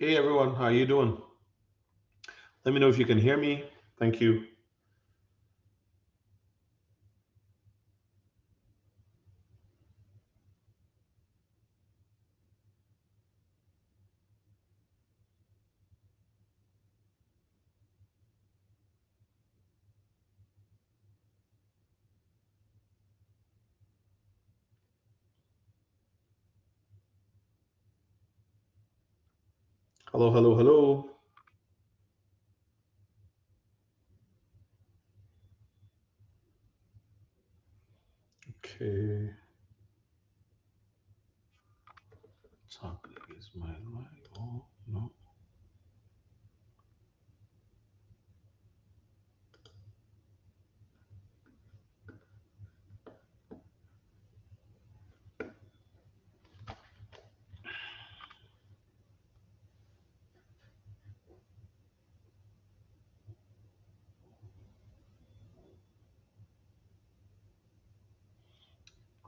Hey everyone, how you doing? Let me know if you can hear me. Thank you. Hello, hello, hello. Okay. Talk is my mic. Oh no.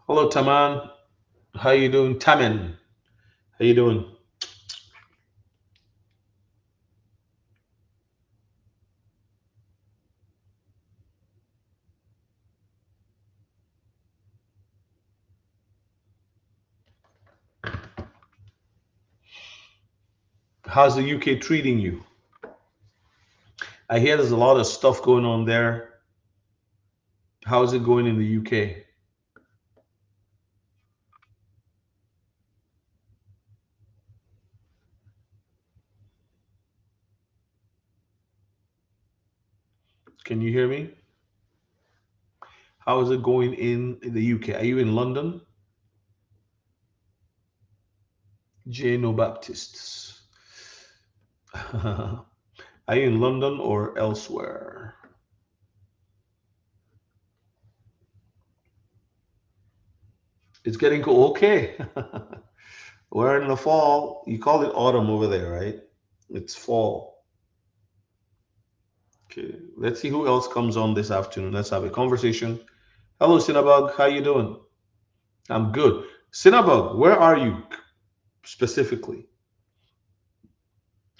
Hello, Taman. How you doing, Taman? How you doing? How's the UK treating you? I hear there's a lot of stuff going on there. How's it going in the UK? Can you hear me? How is it going in the UK? Are you in London? Jano Baptists. Are you in London or elsewhere? It's getting cool. Okay. We're in the fall. You call it autumn over there, right? It's fall. Okay. Let's see who else comes on this afternoon. Let's have a conversation. Hello, Cinnabug. How you doing? I'm good. Cinnabug, where are you specifically?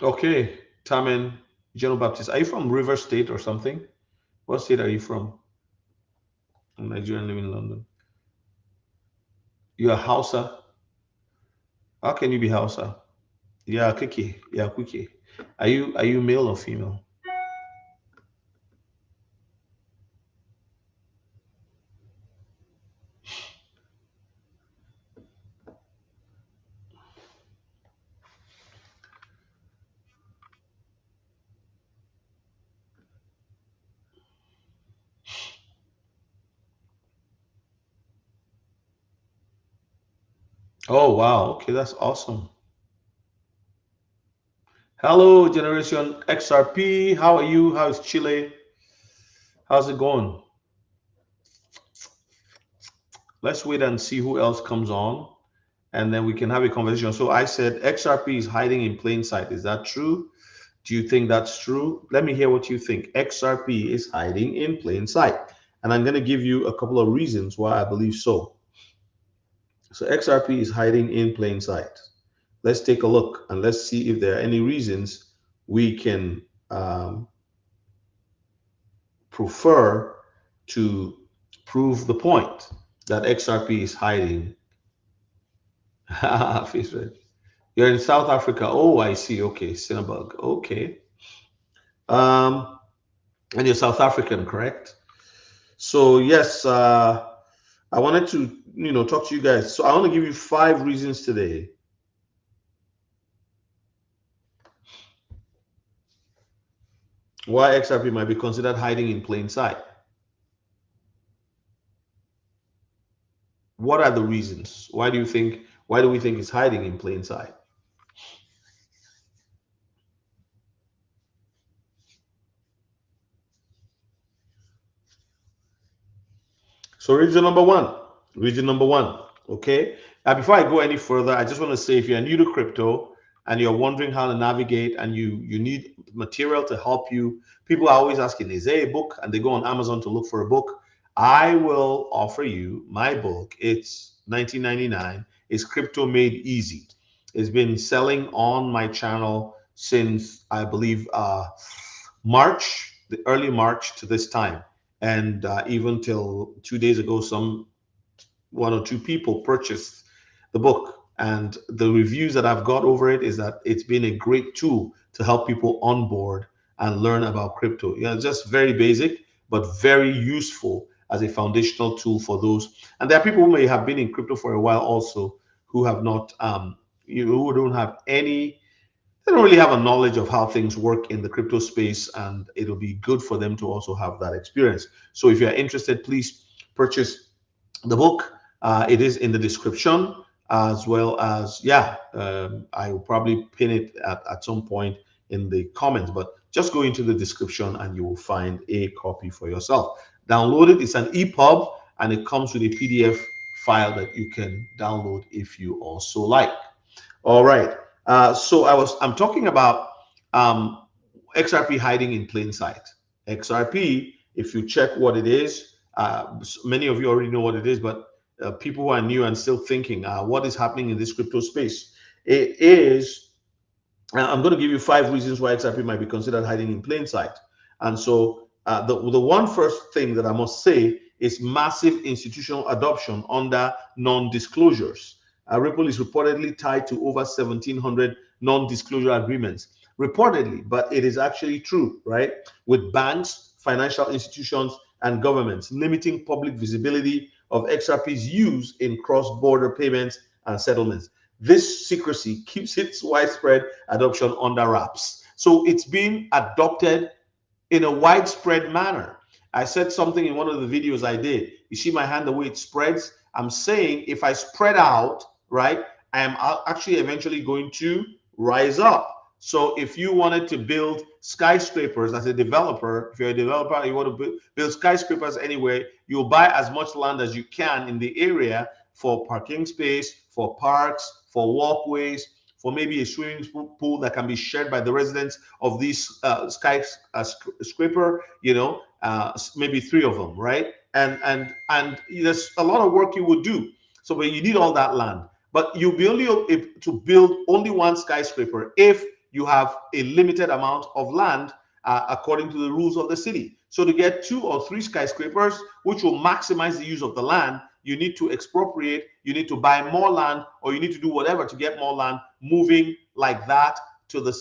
Okay. Tamen, General Baptist. Are you from River State or something? What state are you from? I'm Nigerian living in London. You're Hausa. How can you be Hausa? Yeah, Kiki. Yeah, Kiki. Are you male or female? Oh wow. Okay, that's awesome. Hello, Generation XRP. How are you? How's Chile? How's it going? Let's wait and see who else comes on, and then we can have a conversation. So I said XRP is hiding in plain sight. Is that true? Do you think that's true? Let me hear what you think. XRP is hiding in plain sight. And I'm going to give you a couple of reasons why I believe so. So XRP is hiding in plain sight. Let's take a look and let's see if there are any reasons we can prefer to prove the point that XRP is hiding. Face red. You're in South Africa. Oh, I see. Okay, Cinnabug. Okay. Um, and you're South African, correct? So yes, I wanted to talk to you guys. So I want to give you 5 reasons today why XRP might be considered hiding in plain sight. What are the reasons? Why do you think? Why do we think it's hiding in plain sight? So reason number one. Reason number one. Okay. Now before I go any further, I just want to say if you're new to crypto and you're wondering how to navigate and you need material to help you, people are always asking, is there a book? And they go on Amazon to look for a book. I will offer you my book. It's 19.99. It's Crypto Made Easy. It's been selling on my channel since I believe March, the early March to this time, and even till 2 days ago, one or two people purchased the book, and the reviews that I've got over it is that it's been a great tool to help people onboard and learn about crypto. Just very basic, but very useful as a foundational tool for those. And there are people who may have been in crypto for a while also who have not, who don't have any, they don't really have a knowledge of how things work in the crypto space, and it'll be good for them to also have that experience. So if you're interested, please purchase the book. It is in the description, as well as, I will probably pin it at some point in the comments, but just go into the description and you will find a copy for yourself. Download it. It's an EPUB, and it comes with a PDF file that you can download if you also like. All right. So I'm talking about XRP hiding in plain sight. XRP, if you check what it is, many of you already know what it is, but people who are new and still thinking, what is happening in this crypto space? It is, I'm going to give you 5 reasons why XRP might be considered hiding in plain sight. And so the one first thing that I must say is massive institutional adoption under non-disclosures. Ripple is reportedly tied to over 1,700 non-disclosure agreements. Reportedly, but it is actually true, right? With banks, financial institutions, and governments limiting public visibility of XRP's use in cross-border payments and settlements. This secrecy keeps its widespread adoption under wraps. So it's being adopted in a widespread manner. I said something in one of the videos I did. You see my hand, the way it spreads? I'm saying if I spread out, right, I am actually eventually going to rise up. So if you wanted to build skyscrapers as a developer, if you're a developer and you want to build skyscrapers anywhere, you'll buy as much land as you can in the area for parking space, for parks, for walkways, for maybe a swimming pool that can be shared by the residents of these skyscraper, maybe 3 of them, right? And there's a lot of work you would do. So when you need all that land, but you'll be only able to build only one skyscraper if you have a limited amount of land according to the rules of the city. So to get 2 or 3 skyscrapers, which will maximize the use of the land, you need to expropriate, you need to buy more land, or you need to do whatever to get more land, moving like that to the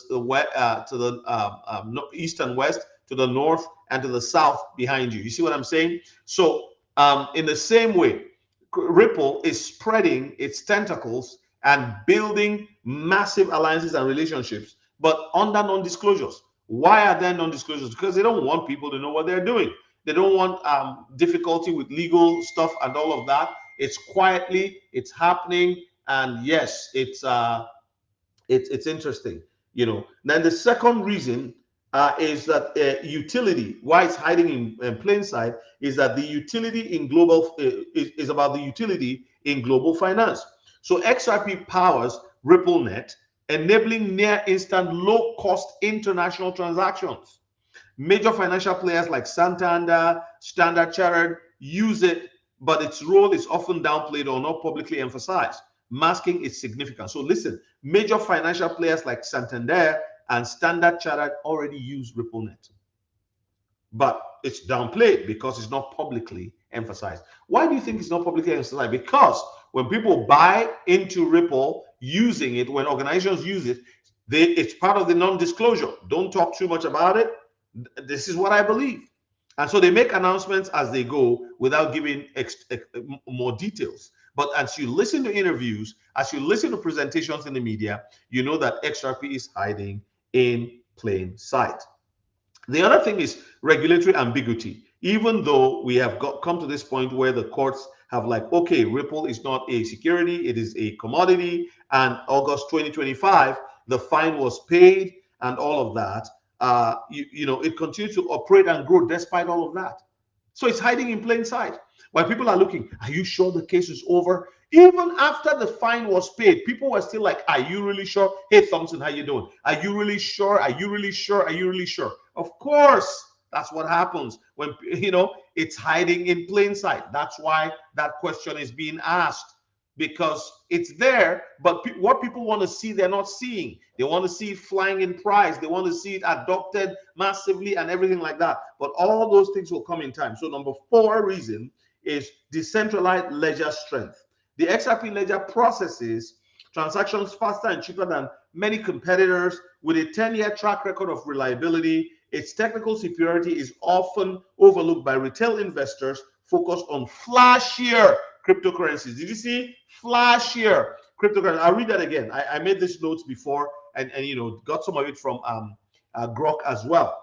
east and west, to the north and to the south behind you. You see what I'm saying? So in the same way, Ripple is spreading its tentacles and building massive alliances and relationships, but under non-disclosures. Why are there non-disclosures? Because they don't want people to know what they're doing. They don't want difficulty with legal stuff and all of that. It's quietly, it's happening, and yes, it's interesting. Then the second reason is that utility. Why it's hiding in plain sight is that the utility in global is about the utility in global finance. So XRP powers RippleNet, enabling near instant, low cost international transactions. Major financial players like Santander, Standard Chartered use it, but its role is often downplayed or not publicly emphasized, masking its significance. So listen, major financial players like Santander and Standard Chartered already use RippleNet, but it's downplayed because it's not publicly emphasized. Why do you think it's not publicly emphasized? Because when people buy into Ripple using it, when organizations use it, it's part of the non-disclosure. Don't talk too much about it. This is what I believe. And so they make announcements as they go without giving more details. But as you listen to interviews, as you listen to presentations in the media, you know that XRP is hiding in plain sight. The other thing is regulatory ambiguity. Even though we have come to this point where the courts have okay, Ripple is not a security, it is a commodity, and August 2025, the fine was paid and all of that. It continues to operate and grow despite all of that. So it's hiding in plain sight. While people are looking, are you sure the case is over? Even after the fine was paid, people were still like, are you really sure? Hey, Thompson, how you doing? Are you really sure? Are you really sure? Are you really sure? Of course, that's what happens when, it's hiding in plain sight. That's why that question is being asked. because it's there, but what people want to see, they're not seeing. They want to see it flying in price. They want to see it adopted massively and everything like that. But all those things will come in time. So number 4 reason is decentralized ledger strength. The XRP ledger processes transactions faster and cheaper than many competitors with a 10-year track record of reliability. Its technical superiority is often overlooked by retail investors focused on flashier cryptocurrencies. Did you see? Flashier cryptocurrency. I'll read that again. I made these notes before and got some of it from Grok as well.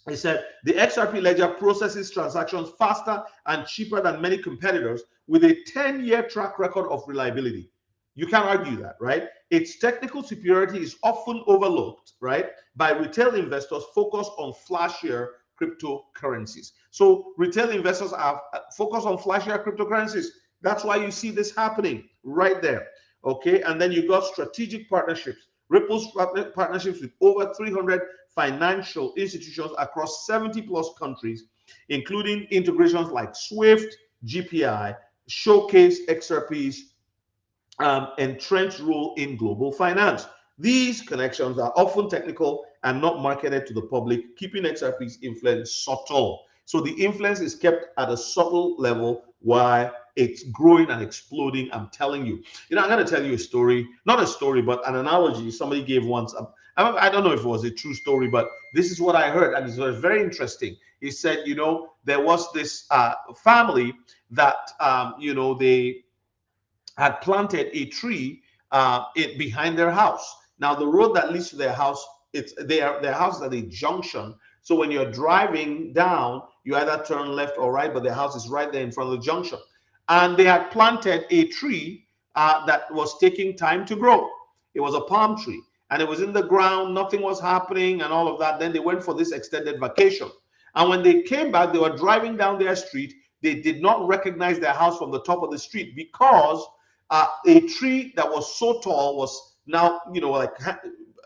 He said the XRP ledger processes transactions faster and cheaper than many competitors with a 10-year track record of reliability. You can't argue that, right? Its technical superiority is often overlooked, right, by retail investors focused on flashier cryptocurrencies. So retail investors are focused on flashier cryptocurrencies. That's why you see this happening right there. Okay, and then you got strategic partnerships. Ripple's partnerships with over 300 financial institutions across 70 plus countries, including integrations like Swift, GPI, showcase XRP's entrenched role in global finance. These connections are often technical and not marketed to the public, keeping XRP's influence subtle. So the influence is kept at a subtle level while it's growing and exploding. I'm telling you. I'm going to tell you a story, not a story, but an analogy somebody gave once. I don't know if it was a true story, but this is what I heard, and it was very interesting. He said, there was this family that, they had planted a tree behind their house. Now, the road that leads to their house, their house is at a junction. So when you're driving down, you either turn left or right, but their house is right there in front of the junction. And they had planted a tree that was taking time to grow. It was a palm tree, and it was in the ground. Nothing was happening and all of that. Then they went for this extended vacation. And when they came back, they were driving down their street. They did not recognize their house from the top of the street because a tree that was so tall was now,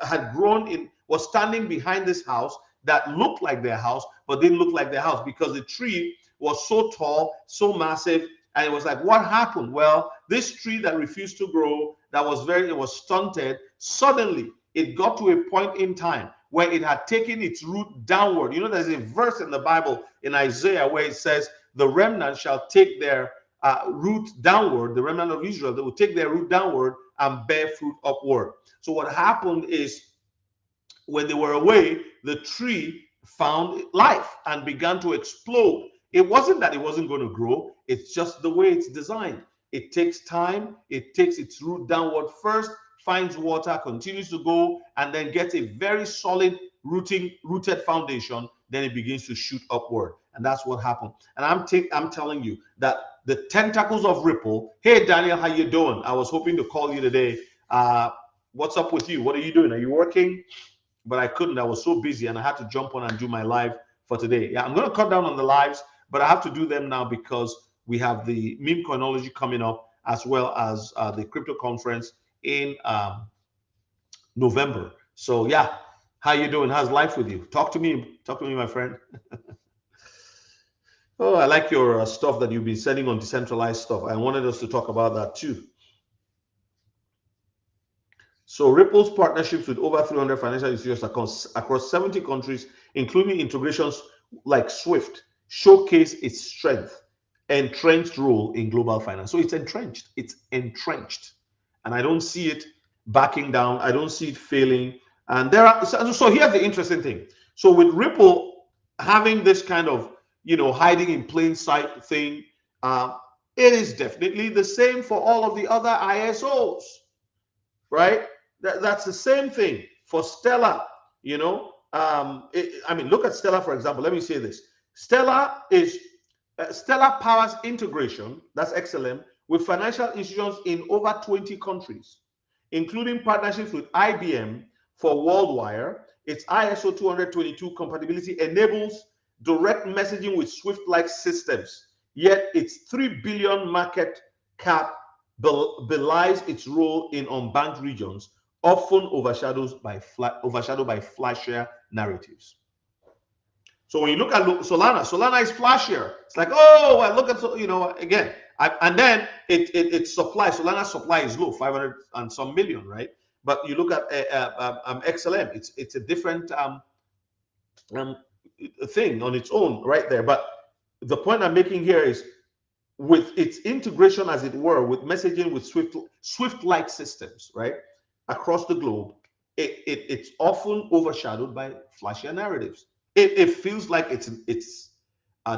had grown in, was standing behind this house that looked like their house, but didn't look like their house because the tree was so tall, so massive. And it was like, what happened? Well, this tree that refused to grow, it was stunted. Suddenly, it got to a point in time where it had taken its root downward. There's a verse in the Bible in Isaiah where it says, the remnant shall take their root downward, the remnant of Israel, they will take their root downward and bear fruit upward. So what happened is when they were away, the tree found life and began to explode. It wasn't that it wasn't going to grow. It's just the way it's designed. It takes time. It takes its root downward first, finds water, continues to go, and then gets a very solid rooted foundation. Then it begins to shoot upward. And that's what happened. And I'm telling you that the tentacles of Ripple. Hey, Daniel, how you doing? I was hoping to call you today. What's up with you? What are you doing? Are you working? But I couldn't. I was so busy, and I had to jump on and do my live for today. Yeah, I'm going to cut down on the lives, but I have to do them now because we have the meme coinology coming up, as well as the crypto conference in November. So yeah, how you doing? How's life with you? Talk to me, my friend. Oh, I like your stuff that you've been sending on decentralized stuff. I wanted us to talk about that too. So Ripple's partnerships with over 300 financial institutions across 70 countries, including integrations like Swift, showcase its strength, entrenched role in global finance. So it's entrenched. It's entrenched. And I don't see it backing down. I don't see it failing. And so here's the interesting thing. So with Ripple having this kind of hiding in plain sight thing, it is definitely the same for all of the other ISOs, right? That's the same thing for Stellar. Look at Stellar, for example. Let me say this. Stellar powers integration, that's XLM, with financial institutions in over 20 countries, including partnerships with IBM for WorldWire. Its ISO 222 compatibility enables direct messaging with Swift-like systems, yet its 3 billion market cap belies its role in unbanked regions, often overshadowed by flashier narratives. So when you look at Solana is flashier. It's like, oh, well, look at, you know, again, and then it's supply. Solana's supply is low, 500 and some million, right? But you look at XLM, it's a different um, thing on its own right there. But the point I'm making here is, with its integration, as it were, with messaging with Swift-like systems, right, across the globe, it's often overshadowed by flashier narratives. It feels like it's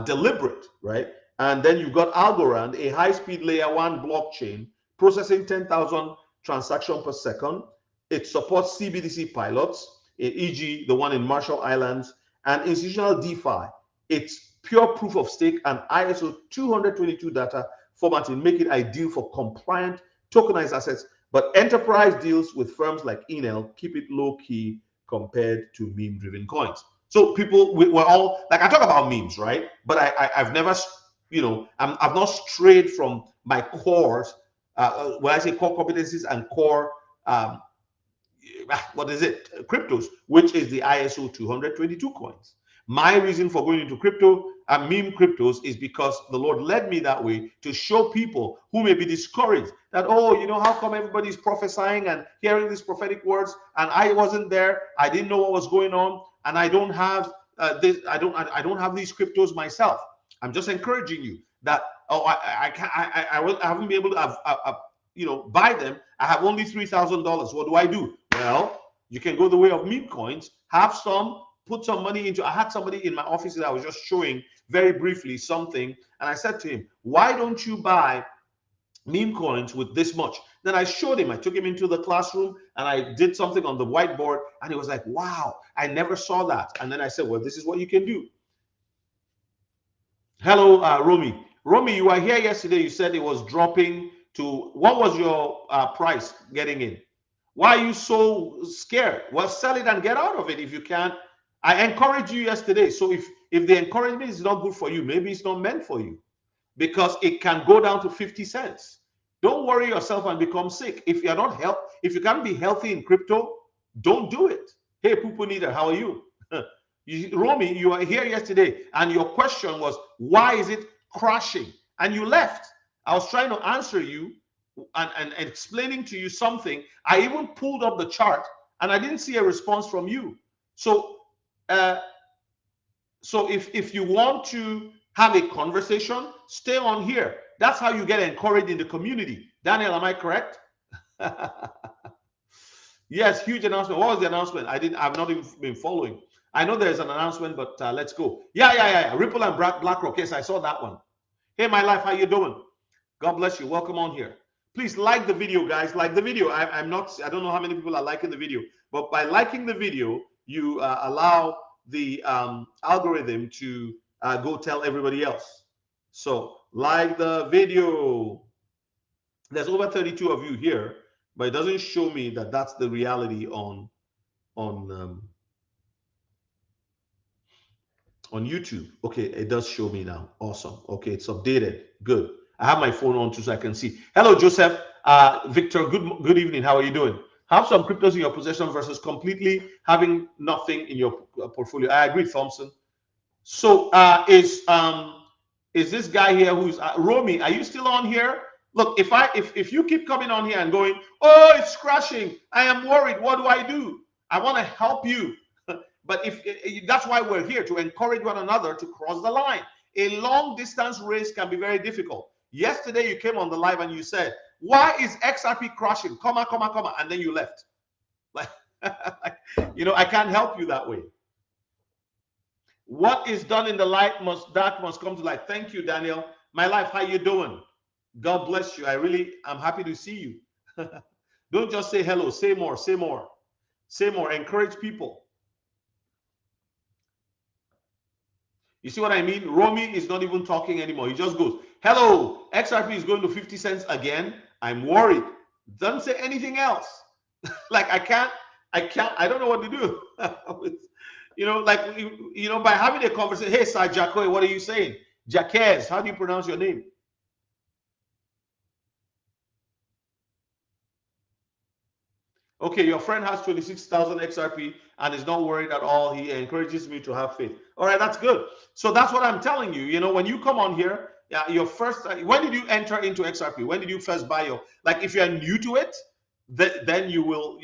deliberate, right? And then you've got Algorand, a high-speed layer one blockchain processing 10,000 transactions per second. It supports CBDC pilots, e.g., the one in Marshall Islands, and institutional DeFi. It's pure proof of stake and ISO 222 data formatting make it ideal for compliant tokenized assets. But enterprise deals with firms like Enel keep it low key compared to meme driven coins. So people, we're all like, I talk about memes, right? But I've never, you know, I've not strayed from my cores. When I say core competencies and core, what is it? Cryptos, which is the ISO 222 coins. My reason for going into crypto and meme cryptos is because the Lord led me that way to show people who may be discouraged that, oh, you know, how come everybody's prophesying and hearing these prophetic words and I wasn't there, I didn't know what was going on, and I don't have this, I don't have these cryptos myself. I'm just encouraging you that, oh, I haven't been able to you know, buy them. I have only $3,000. What do? Well, you can go the way of meme coins, have some, put some money into. I had somebody in my office that I was just showing very briefly something, and I said to him, why don't you buy meme coins with this much? Then I showed him, I took him into the classroom and I did something on the whiteboard, and he was like, wow, I never saw that. And then I said, well, this is what you can do. Hello, Romy. Romy, you were here yesterday. You said it was dropping to, what was your price getting in? Why are you so scared? Well, sell it and get out of it if you can. I encouraged you yesterday. So if the encouragement is not good for you, maybe it's not meant for you, because it can go down to 50 cents. Don't worry yourself and become sick. If you're not if you can't be healthy in crypto, don't do it. Hey, Pupu Nita, how are you? Romy, you were here yesterday and your question was, why is it crashing? And you left. I was trying to answer you and explaining to you something. I even pulled up the chart and I didn't see a response from you. So if you want to have a conversation, stay on here. That's how you get encouraged in the community. Daniel, am I correct? Yes, huge announcement. What was the announcement? I've not even been following. I know there's an announcement, but let's go. Yeah. Ripple and BlackRock. Yes, I saw that one. Hey, my life, how you doing? God bless you. Welcome on here. Please like the video, guys. Like the video. I don't know how many people are liking the video, but by liking the video, you allow the algorithm to go tell everybody else. So like the video. There's over 32 of you here, but it doesn't show me that that's the reality on YouTube. Okay, it does show me now. Awesome. Okay, it's updated. Good. I have my phone on too, so I can see. Hello, Joseph. Victor, good evening. How are you doing? Have some cryptos in your possession versus completely having nothing in your portfolio. I agree, Thompson. So is this guy here who's Romy? Are you still on here? Look, if you keep coming on here and going, oh, it's crashing, I am worried. What do? I want to help you. But if that's why we're here, to encourage one another to cross the line. A long distance race can be very difficult. Yesterday you came on the live and you said, why is XRP crashing? Comma, and then you left. Like, you know, I can't help you that way. What is done in the light dark must come to light. Thank you, Daniel. My life, how you doing? God bless you. I'm happy to see you. Don't just say hello. Say more. Encourage people. You see what I mean? Romy is not even talking anymore. He just goes, hello, XRP is going to 50 cents again. I'm worried. Doesn't say anything else. Like I don't know what to do. You know, like, you know, by having a conversation, hey, Sir Jacoy, what are you saying? Jaquez, how do you pronounce your name? Okay, your friend has 26,000 XRP and is not worried at all. He encourages me to have faith. All right, that's good. So that's what I'm telling you. You know, when you come on here, your first, when did you enter into XRP? When did you first buy your, like if you're new to it, then you will,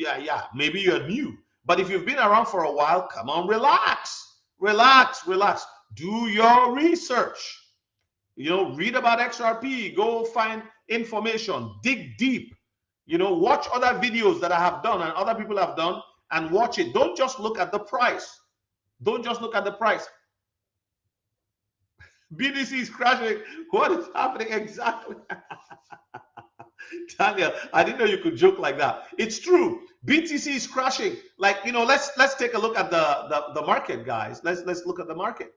maybe you're new. But if you've been around for a while, come on, relax, relax, relax. Do your research. You know, read about XRP, go find information, dig deep. You know, watch other videos that I have done and other people have done and watch it. Don't just look at the price. Don't just look at the price. BTC is crashing. What is happening exactly? Daniel, I didn't know you could joke like that. It's true. BTC is crashing. Like, you know, let's take a look at the market, guys. Let's look at the market.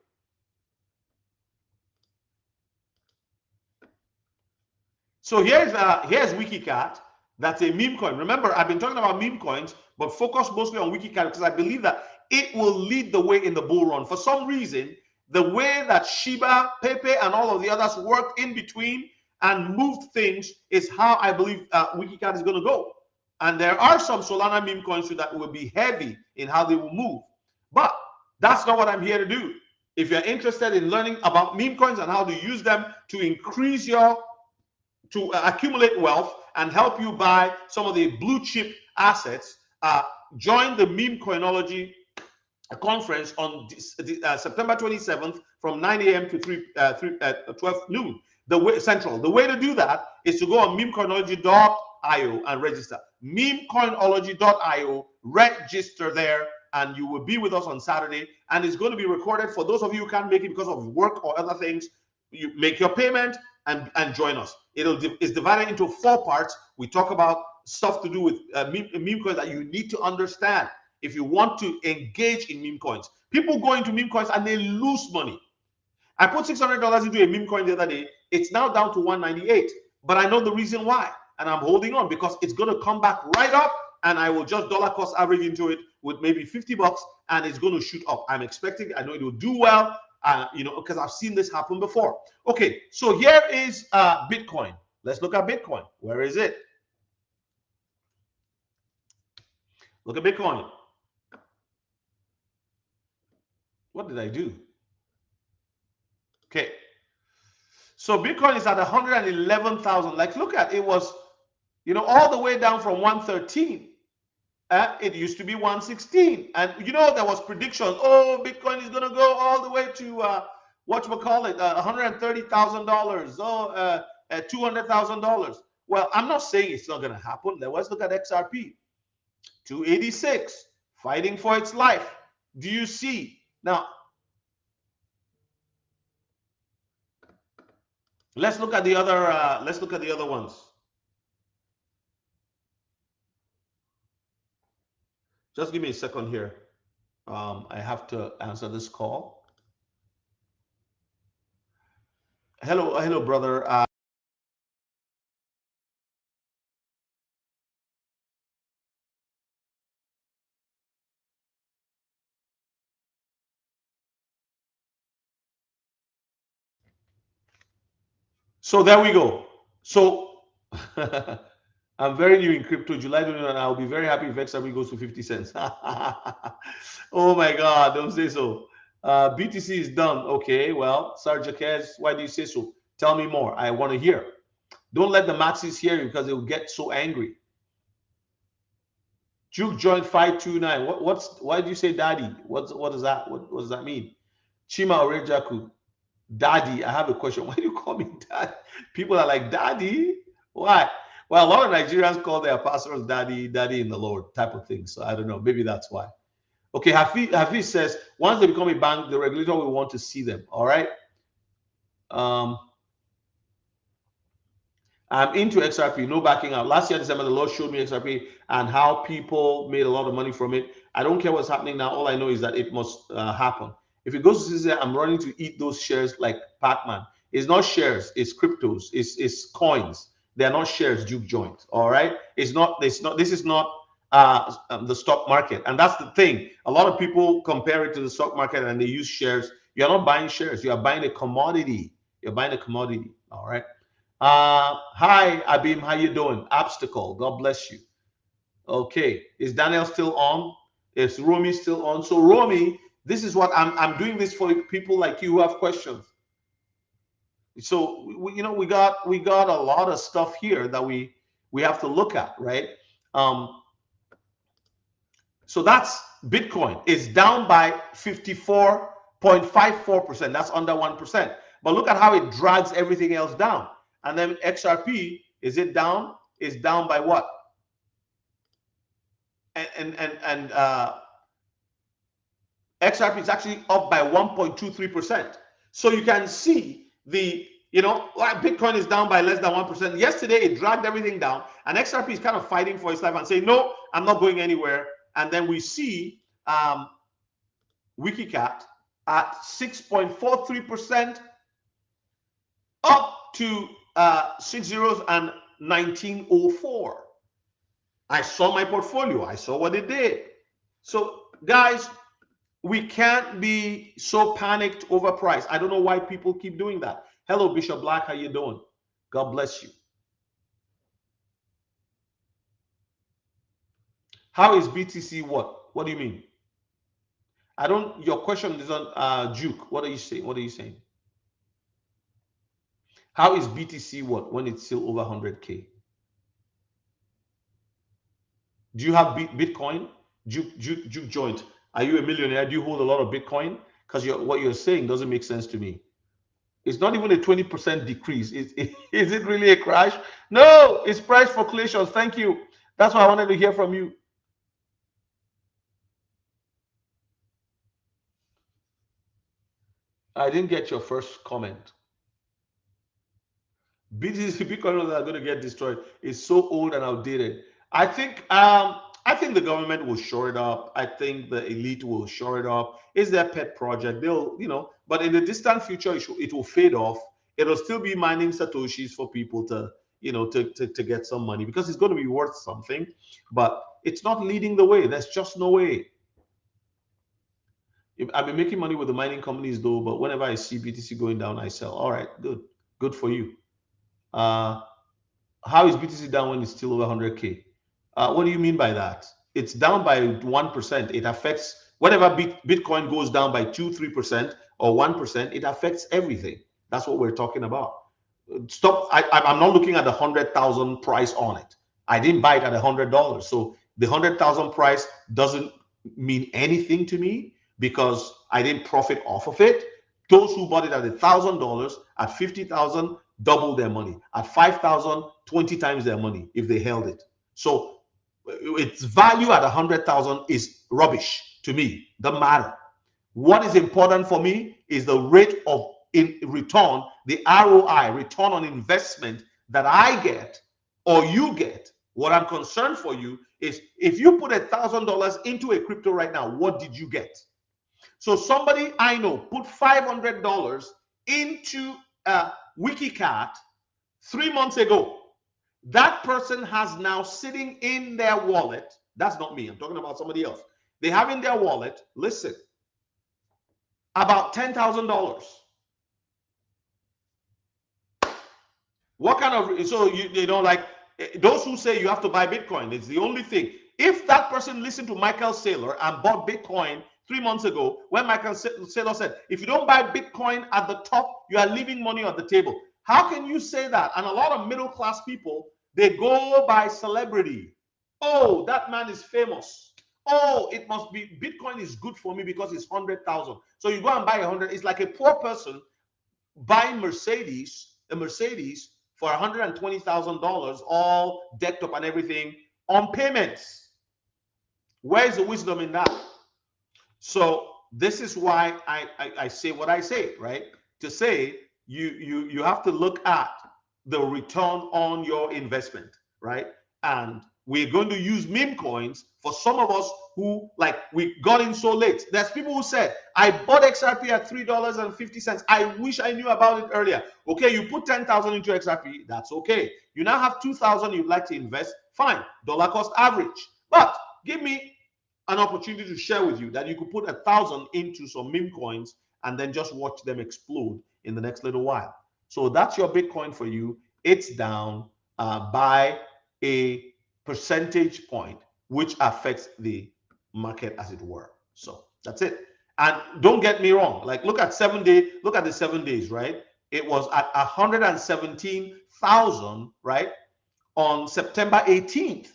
So here's WikiCat. That's a meme coin. Remember, I've been talking about meme coins, but focus mostly on WikiCat because I believe that it will lead the way in the bull run. For some reason, the way that Shiba, Pepe, and all of the others worked in between and moved things is how I believe WikiCat is going to go. And there are some Solana meme coins that will be heavy in how they will move. But that's not what I'm here to do. If you're interested in learning about meme coins and how to use them to increase to accumulate wealth and help you buy some of the blue chip assets, join the Meme Coinology conference on September 27th from 9 a.m. to 12 noon Central. The way to do that is to go on memecoinology.io and register. Memecoinology.io, register there, and you will be with us on Saturday. And it's going to be recorded for those of you who can't make it because of work or other things. You make your payment and join us. It's divided into 4 parts. We talk about stuff to do with meme coins that you need to understand if you want to engage in meme coins. People go into meme coins and they lose money. I put $600 into a meme coin the other day. It's now down to 198, but I know the reason why, and I'm holding on because it's going to come back right up, and I will just dollar cost average into it with maybe $50, and it's going to shoot up. I'm expecting. I know it will do well. You know, because I've seen this happen before. Okay, so here is Bitcoin. Let's look at Bitcoin. Where is it? Look at Bitcoin. What did I do? Okay, so Bitcoin is at 111,000. Like, look at it, was, you know, all the way down from 113. It used to be 116, and you know there was predictions. Oh, Bitcoin is going to go all the way to $130,000. Oh, $200,000. Well, I'm not saying it's not going to happen. Let's look at XRP, 286, fighting for its life. Do you see now? Let's look at the other. Let's look at the other ones. Just give me a second here. I have to answer this call. Hello, brother. So there we go. So I'm very new in crypto. July 29, I'll be very happy if XRP goes to 50 cents. Oh my God, don't say so. BTC is done. Okay, well, Sarjakez, why do you say so? Tell me more. I want to hear. Don't let the maxis hear you because they will get so angry. Juke joined 529. Why do you say daddy? What is that? What does that mean? Chima Orejaku. Daddy, I have a question. Why do you call me daddy? People are like, daddy? Why? Well, a lot of Nigerians call their pastors daddy, daddy in the Lord type of thing. So I don't know. Maybe that's why. Okay, Hafiz says, once they become a bank, the regulator will want to see them. All right. I'm into XRP, no backing out. Last year, December, the Lord showed me XRP and how people made a lot of money from it. I don't care what's happening now. All I know is that it must happen. If it goes to CZ, I'm running to eat those shares like Pac-Man. It's not shares, it's cryptos, it's coins. They're not shares, juke joint. All right. This is not the stock market. And that's the thing. A lot of people compare it to the stock market and they use shares. You're not buying shares, you are buying a commodity. You're buying a commodity. All right. Hi, Abim, how you doing? Obstacle, God bless you. Okay, is Daniel still on? Is Romy still on? So Romy, this is what I'm doing this for people like you who have questions. So we got a lot of stuff here that we have to look at, right? Um, so that's Bitcoin is down by 54.54%. That's under 1%. But look at how it drags everything else down. And then XRP, is it down? Is down by what? And XRP is actually up by 1.23%. So you can see Bitcoin is down by less than 1%. Yesterday, it dragged everything down, and XRP is kind of fighting for its life and saying, no, I'm not going anywhere. And then we see Wikicat at 6.43%, up to 6 zeros and 1904. I saw my portfolio. I saw what it did. So, guys, we can't be so panicked over price. I don't know why people keep doing that. Hello, Bishop Black. How you doing? God bless you. How is BTC what? What do you mean? Your question is on Juke. What are you saying? What are you saying? How is BTC what when it's still over 100K? Do you have Bitcoin? Juke joint. Are you a millionaire? Do you hold a lot of Bitcoin? Because what you're saying doesn't make sense to me. It's not even a 20% decrease. Is it really a crash? No, it's price fluctuations. Thank you. That's what I wanted to hear from you. I didn't get your first comment. BTC Bitcoin are going to get destroyed. It's so old and outdated. I think the government will shore it up. I think the elite will shore it up. It's their pet project. But in the distant future, it will fade off. It'll still be mining satoshis for people to get some money because it's going to be worth something. But it's not leading the way. There's just no way. I've been making money with the mining companies though, but whenever I see BTC going down, I sell. All right, good for you. How is BTC down when it's still over 100K? What do you mean by that? It's down by 1%. It affects whenever Bitcoin goes down by 2-3% or 1%, it affects everything. That's what we're talking about. Stop. I'm not looking at the 100,000 price on it. I didn't buy it at $100. So the 100,000 price doesn't mean anything to me because I didn't profit off of it. Those who bought it at $1,000, at 50,000, double their money. At 5,000, 20 times their money if they held it. So its value at 100,000 is rubbish to me. Doesn't matter. What is important for me is the rate of return, the ROI, return on investment that I get or you get. What I'm concerned for you is if you put $1,000 into a crypto right now, what did you get? So somebody I know put $500 into Wikicat 3 months ago. That person has now sitting in their wallet. That's not me. I'm talking about somebody else. They have in their wallet, listen, about $10,000. What kind of, so like those who say you have to buy Bitcoin, it's the only thing. If that person listened to Michael Saylor and bought Bitcoin 3 months ago, when Michael Saylor said, if you don't buy Bitcoin at the top, you are leaving money on the table. How can you say that? And a lot of middle class people, they go by celebrity. Oh, that man is famous. Oh, it must be Bitcoin is good for me because it's 100,000. So you go and buy 100. It's like a poor person buying a Mercedes for $120,000, all decked up and everything on payments. Where's the wisdom in that? So this is why I say what I say, right? To say you have to look at the return on your investment, right? And we're going to use meme coins for some of us who, like, we got in so late. There's people who said, I bought XRP at $3.50. I wish I knew about it earlier. Okay, you put 10,000 into XRP, that's okay. You now have 2,000 you'd like to invest, fine, dollar cost average. But give me an opportunity to share with you that you could put 1,000 into some meme coins and then just watch them explode in the next little while. So that's your Bitcoin for you. It's down by a percentage point. which affects the market, as it were. So that's it. And don't get me wrong, like look at the 7 days, right? It was at 117,000, right, on September 18th.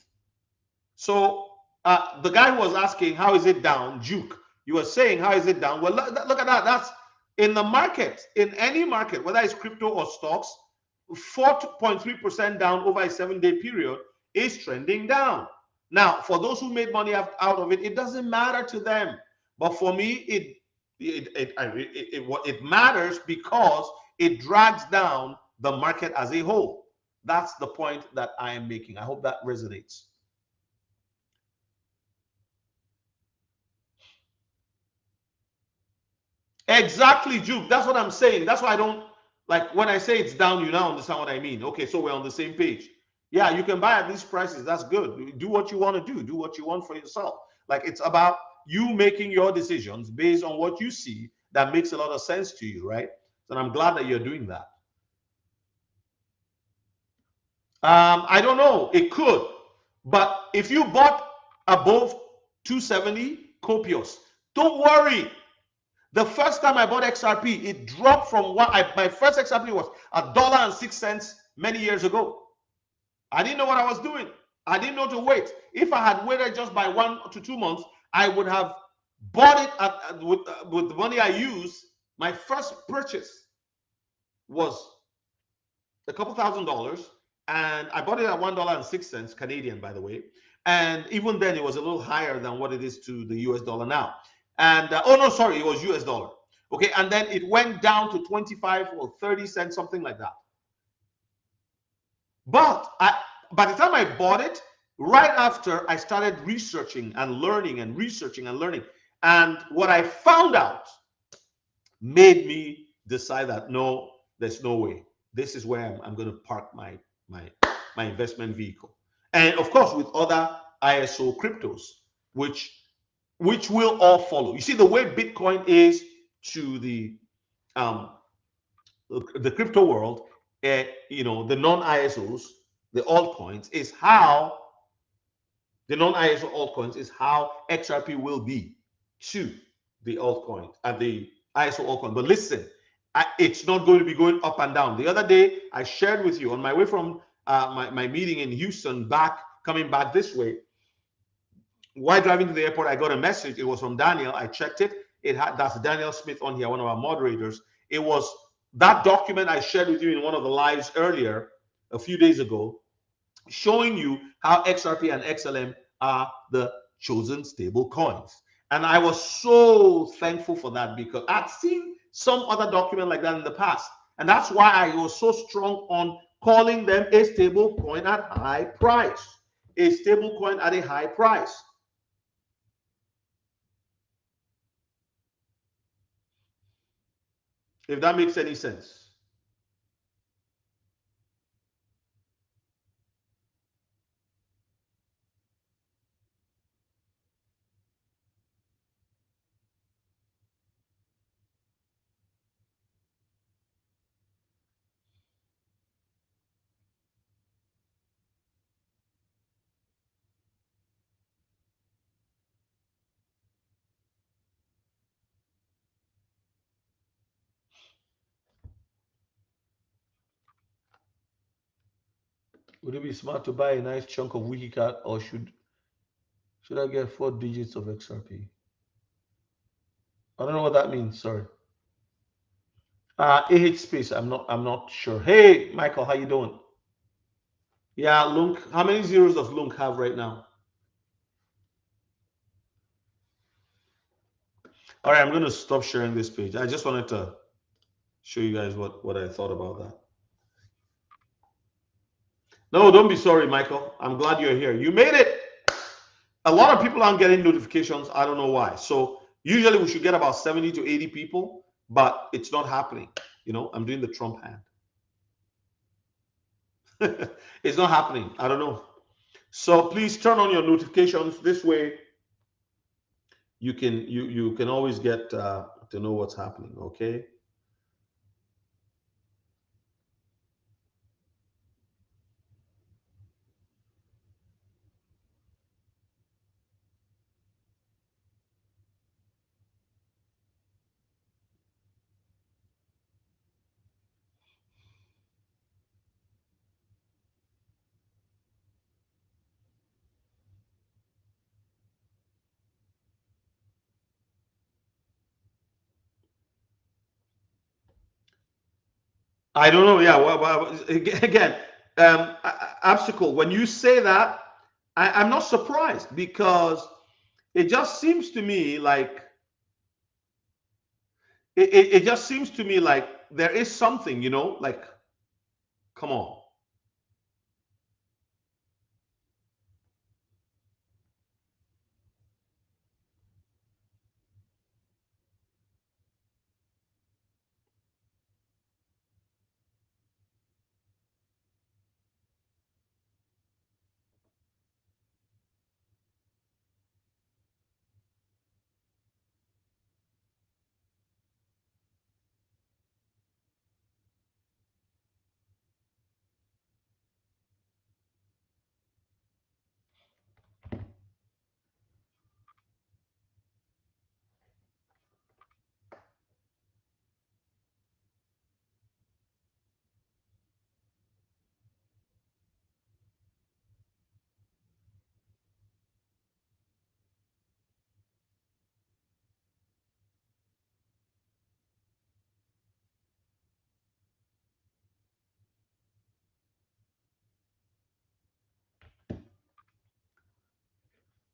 So the guy who was asking, how is it down? Juke, you were saying, how is it down? Well, look at that. That's in the market, in any market, whether it's crypto or stocks, 4.3% down over a 7-day period is trending down. Now, for those who made money out of it, it doesn't matter to them. But for me, it matters because it drags down the market as a whole. That's the point that I am making. I hope that resonates. Exactly, Juke. That's what I'm saying. That's why I don't like when I say it's down, you now understand what I mean. Okay, so we're on the same page. Yeah, you can buy at these prices. That's good. Do what you want to do. Do what you want for yourself. Like it's about you making your decisions based on what you see that makes a lot of sense to you, right? And I'm glad that you're doing that. I don't know. It could, but if you bought above 270, copious. Don't worry. The first time I bought XRP, it dropped from my first XRP was $1.06 many years ago. I didn't know what I was doing. I didn't know to wait. If I had waited just by 1 to 2 months, I would have bought it with the money I used. My first purchase was a couple $1,000, and I bought it at $1.06 Canadian, by the way. And even then, it was a little higher than what it is to the US dollar now. And oh no, sorry, it was US dollar. Okay, and then it went down to 25 or 30 cents, something like that. But by the time I bought it, right after I started researching and learning and researching and learning, and what I found out made me decide that no, there's no way. This is where I'm going to park my investment vehicle, and of course with other ISO cryptos, which will all follow. You see, the way Bitcoin is to the crypto world, the non-ISOs, the altcoins, is how the non-ISO altcoins is how XRP will be to the altcoin and the ISO altcoin. But listen, it's not going to be going up and down. The other day, I shared with you on my way from my meeting in Houston coming back this way. While driving to the airport, I got a message. It was from Daniel. I checked it. That's Daniel Smith on here, one of our moderators. It was that document I shared with you in one of the lives earlier, a few days ago, showing you how XRP and XLM are the chosen stable coins. And I was so thankful for that because I'd seen some other document like that in the past. And that's why I was so strong on calling them a stable coin at high price. A stable coin at a high price. If that makes any sense. Would it be smart to buy a nice chunk of WikiCat, or should I get 4 digits of XRP? I don't know what that means. Sorry. AH space. I'm not sure. Hey, Michael, how you doing? Yeah, Lunk. How many zeros does Lunk have right now? All right, I'm going to stop sharing this page. I just wanted to show you guys what I thought about that. No, don't be sorry, Michael. I'm glad you're here. You made it. A lot of people aren't getting notifications. I don't know why. So usually we should get about 70 to 80 people, but it's not happening. I'm doing the Trump hand. It's not happening. I don't know. So please turn on your notifications. This way you can always get to know what's happening. Okay. I don't know. Yeah. Well, again, obstacle. When you say that, I'm not surprised because it just seems to me like it just seems to me like there is something, like, come on.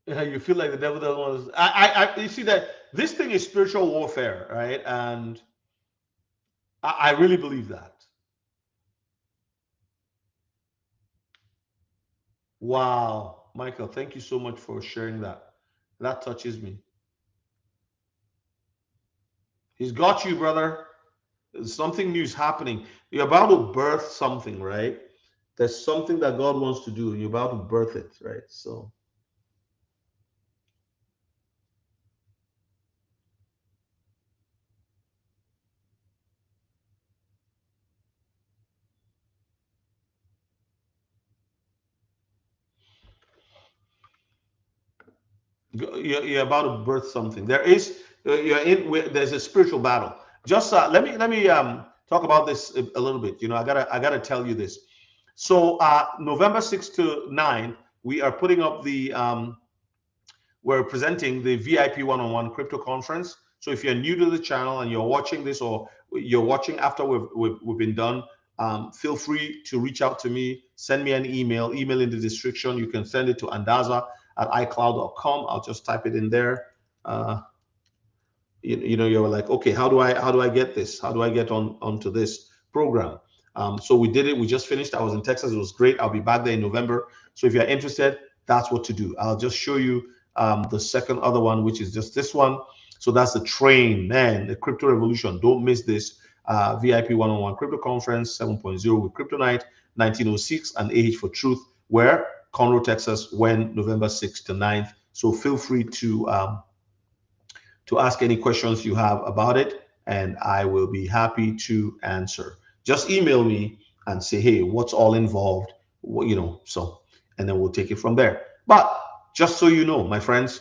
Yeah, you feel like the devil doesn't want to. You see that this thing is spiritual warfare, right? And I really believe that. Wow, Michael, thank you so much for sharing that. That touches me. He's got you, brother. Something new is happening. You're about to birth something, right? There's something that God wants to do, and you're about to birth it, right? So, you're about to birth something. There's a spiritual battle. Just let me talk about this a little bit. I gotta tell you this. So November 6th to 9th, we are putting up we're presenting the VIP one-on-one crypto conference. So if you're new to the channel and you're watching this, or you're watching after we've been done, feel free to reach out to me, send me an email in the description. You can send it to andaza@icloud.com. I'll just type it in there. Uh, you're like, okay, how do I get this? How do I get onto this program? So we did it. We just finished. I was in Texas. It was great. I'll be back there in November. So if you're interested, that's what to do. I'll just show you the second other one, which is just this one. So that's the train, man, the crypto revolution. Don't miss this VIP one-on-one crypto conference 7.0 with Crypto Night 1906 and AH for Truth, where Conroe, Texas, when November 6th to 9th. So feel free to ask any questions you have about it, and I will be happy to answer. Just email me and say, hey, what's all involved? So, and then we'll take it from there. But just so you know, my friends,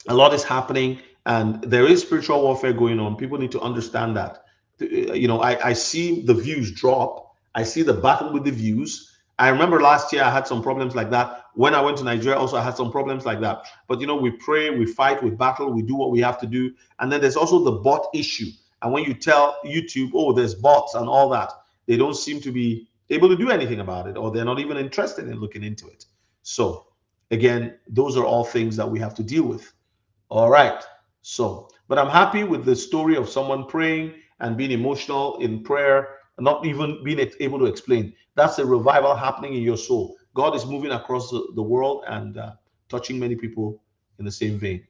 a lot is happening and there is spiritual warfare going on. People need to understand that. I see the views drop. I see the battle with the views. I remember last year I had some problems like that. When I went to Nigeria, also I had some problems like that. But we pray, we fight, we battle, we do what we have to do. And then there's also the bot issue. And when you tell YouTube, oh, there's bots and all that, they don't seem to be able to do anything about it, or they're not even interested in looking into it. So again, those are all things that we have to deal with. All right. So, but I'm happy with the story of someone praying and being emotional in prayer, and not even being able to explain. That's a revival happening in your soul. God is moving across the world and touching many people in the same vein.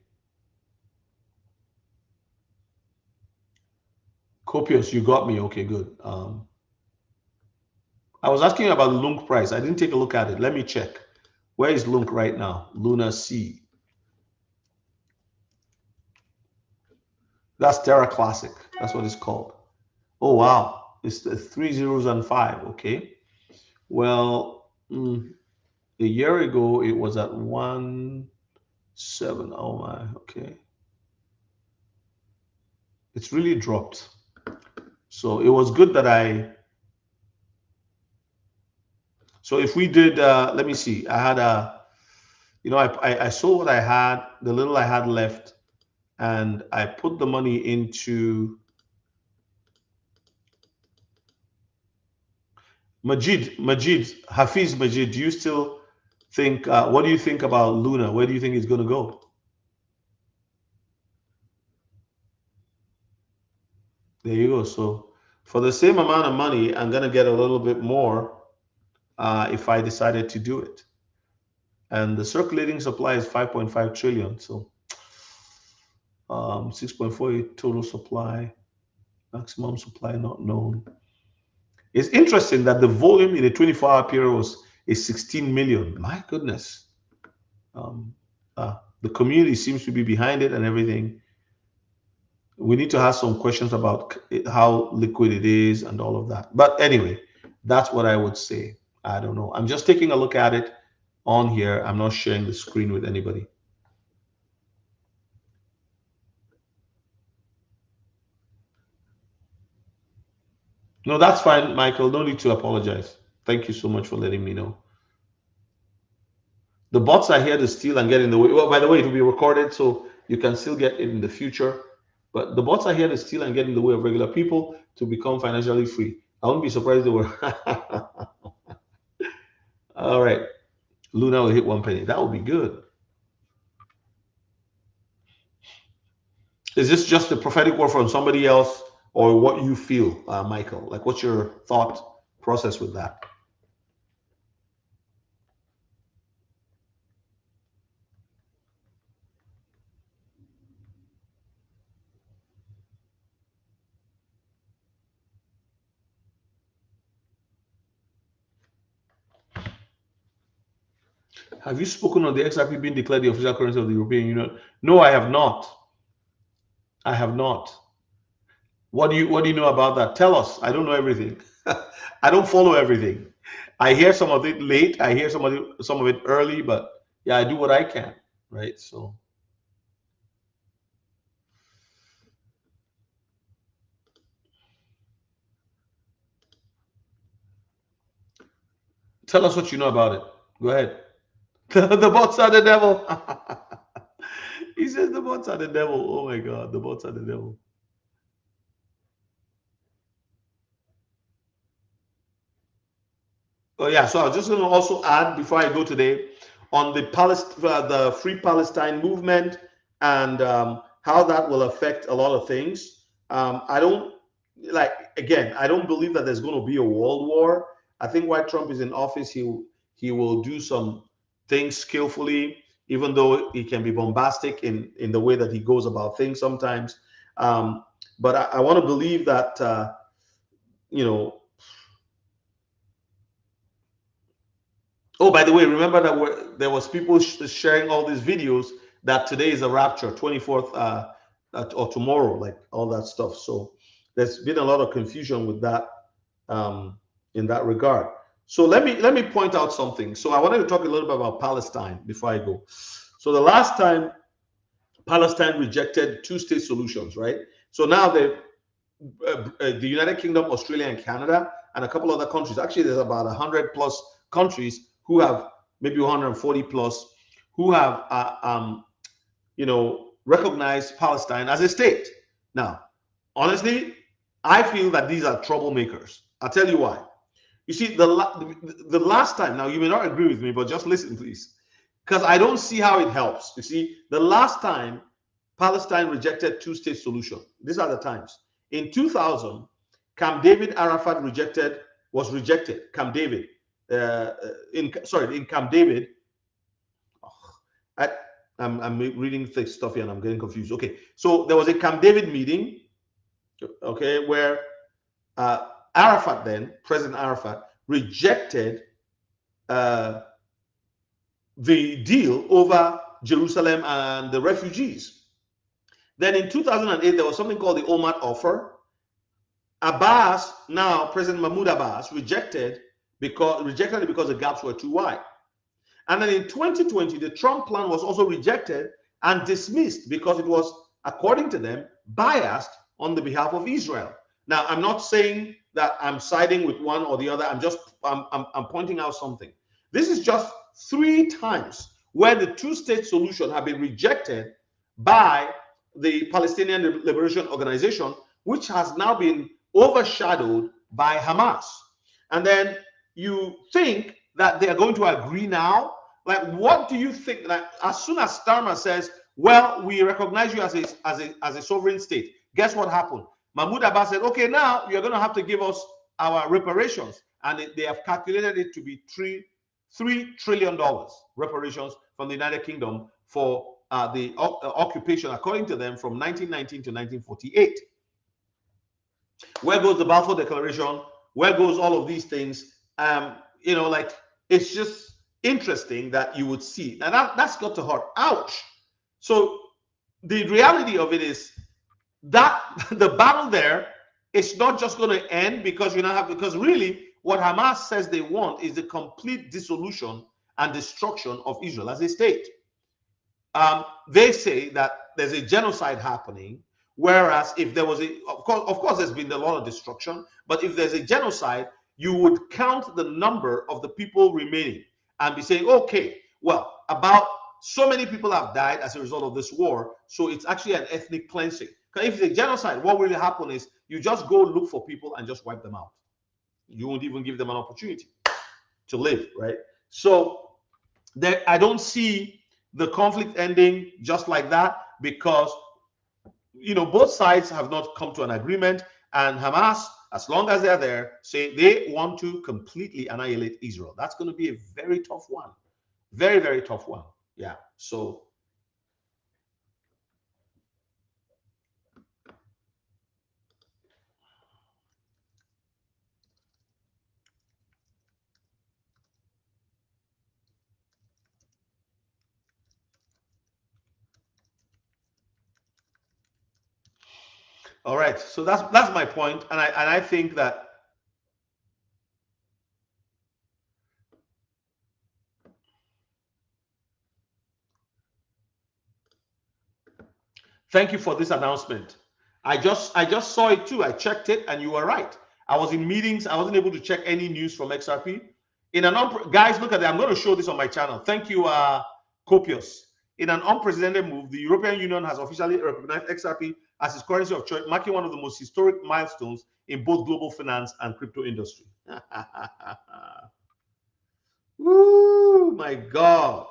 Copious, you got me. Okay, good. I was asking about the Lunk price. I didn't take a look at it. Let me check. Where is Lunk right now? Luna C. That's Terra Classic. That's what it's called. Oh, wow. It's the three zeros and five. Okay. Well, a year ago it was at 1.7. Oh my, okay. It's really dropped. So it was good that so if we did, let me see, I had I sold what I had, the little I had left, and I put the money into, Hafiz Majid, do you still think, what do you think about Luna? Where do you think it's going to go? There you go. So for the same amount of money, I'm going to get a little bit more if I decided to do it. And the circulating supply is 5.5 trillion. So 6.48 total supply, maximum supply not known. It's interesting that the volume in a 24-hour period is 16 million. My goodness. The community seems to be behind it and everything. We need to ask some questions about how liquid it is and all of that. But anyway, that's what I would say. I don't know. I'm just taking a look at it on here. I'm not sharing the screen with anybody. No, that's fine, Michael. No need to apologize. Thank you so much for letting me know. The bots are here to steal and get in the way. Well, by the way, it will be recorded, so you can still get it in the future. But the bots are here to steal and get in the way of regular people to become financially free. I wouldn't be surprised they were. All right. Luna will hit 1 penny. That would be good. Is this just a prophetic word from somebody else or what you feel, Michael? Like, what's your thought process with that? Have you spoken on the XRP being declared the official currency of the European Union? No, I have not. I have not. What do you know about that? Tell us. I don't know everything. I don't follow everything. I hear some of it late. I hear some of it early, but yeah, I do what I can, right? So tell us what you know about it. Go ahead. The bots are the devil. He says the bots are the devil. Oh my God, the bots are the devil. Oh yeah, so I was just going to also add before I go today on the Free Palestine movement and how that will affect a lot of things. I don't I don't believe that there's going to be a world war. I think while Trump is in office, he will do some things skillfully, even though he can be bombastic in the way that he goes about things sometimes. But I want to believe that you know. Oh, by the way, remember that there was people sharing all these videos that today is a rapture, 24th or tomorrow, like all that stuff. So there's been a lot of confusion with that in that regard. So let me point out something. So I wanted to talk a little bit about Palestine before I go. So the last time Palestine rejected two-state solutions, right? So now the United Kingdom, Australia, and Canada, and a couple other countries. Actually, there's about 100 plus countries who have maybe 140 plus who have recognized Palestine as a state. Now, honestly, I feel that these are troublemakers. I'll tell you why. You see, the last time, now you may not agree with me, but just listen, please, because I don't see how it helps. You see, the last time Palestine rejected two-state solution, these are the times. In 2000, Camp David Arafat was rejected. Camp David. In Camp David, I'm reading thick stuff here and I'm getting confused. Okay, so there was a Camp David meeting, okay, where President Arafat, rejected the deal over Jerusalem and the refugees. Then in 2008, there was something called the Olmert Offer. Abbas, now President Mahmoud Abbas, rejected it because the gaps were too wide. And then in 2020, the Trump plan was also rejected and dismissed because it was, according to them, biased on the behalf of Israel. Now, I'm not saying that I'm siding with one or the other. I'm pointing out something. This is just 3 times where the two-state solution have been rejected by the Palestinian Liberation Organization, which has now been overshadowed by Hamas. And then you think that they are going to agree now? Like, what do you think? Like, as soon as Starmer says, well, we recognize you as a sovereign state, guess what happened? Mahmoud Abbas said, okay, now you're going to have to give us our reparations. And they have calculated it to be $3 trillion reparations from the United Kingdom for the occupation, according to them, from 1919 to 1948. Where goes the Balfour Declaration? Where goes all of these things? Like, it's just interesting that you would see. And that's got to hurt. Ouch. So the reality of it is that the battle there is not just going to end because because really what Hamas says they want is the complete dissolution and destruction of Israel as a state. They say that there's a genocide happening, whereas if there was of course there's been a lot of destruction, but if there's a genocide, you would count the number of the people remaining and be saying, okay, well, about so many people have died as a result of this war, so it's actually an ethnic cleansing. Because if it's a genocide, what will happen is you just go look for people and just wipe them out. You won't even give them an opportunity to live, right? So I don't see the conflict ending just like that, because both sides have not come to an agreement, and Hamas, as long as they're there, say they want to completely annihilate Israel. That's going to be a very tough one. Very, very tough one. Yeah. So all right. So that's my point. And I think that thank you for this announcement. I just saw it too. I checked it, and you were right. I was in meetings. I wasn't able to check any news from XRP. Guys, look at that. I'm going to show this on my channel. Thank you, Copious. In an unprecedented move, the European Union has officially recognized XRP as its currency of choice, marking one of the most historic milestones in both global finance and crypto industry. Woo, my God.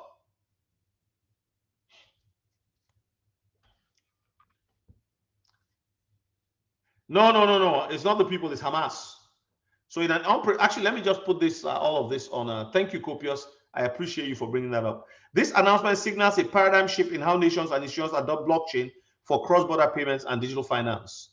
No. It's not the people, it's Hamas. So in an actually, let me just put this all of this on. Thank you, Copious. I appreciate you for bringing that up. This announcement signals a paradigm shift in how nations and institutions adopt blockchain for cross-border payments and digital finance.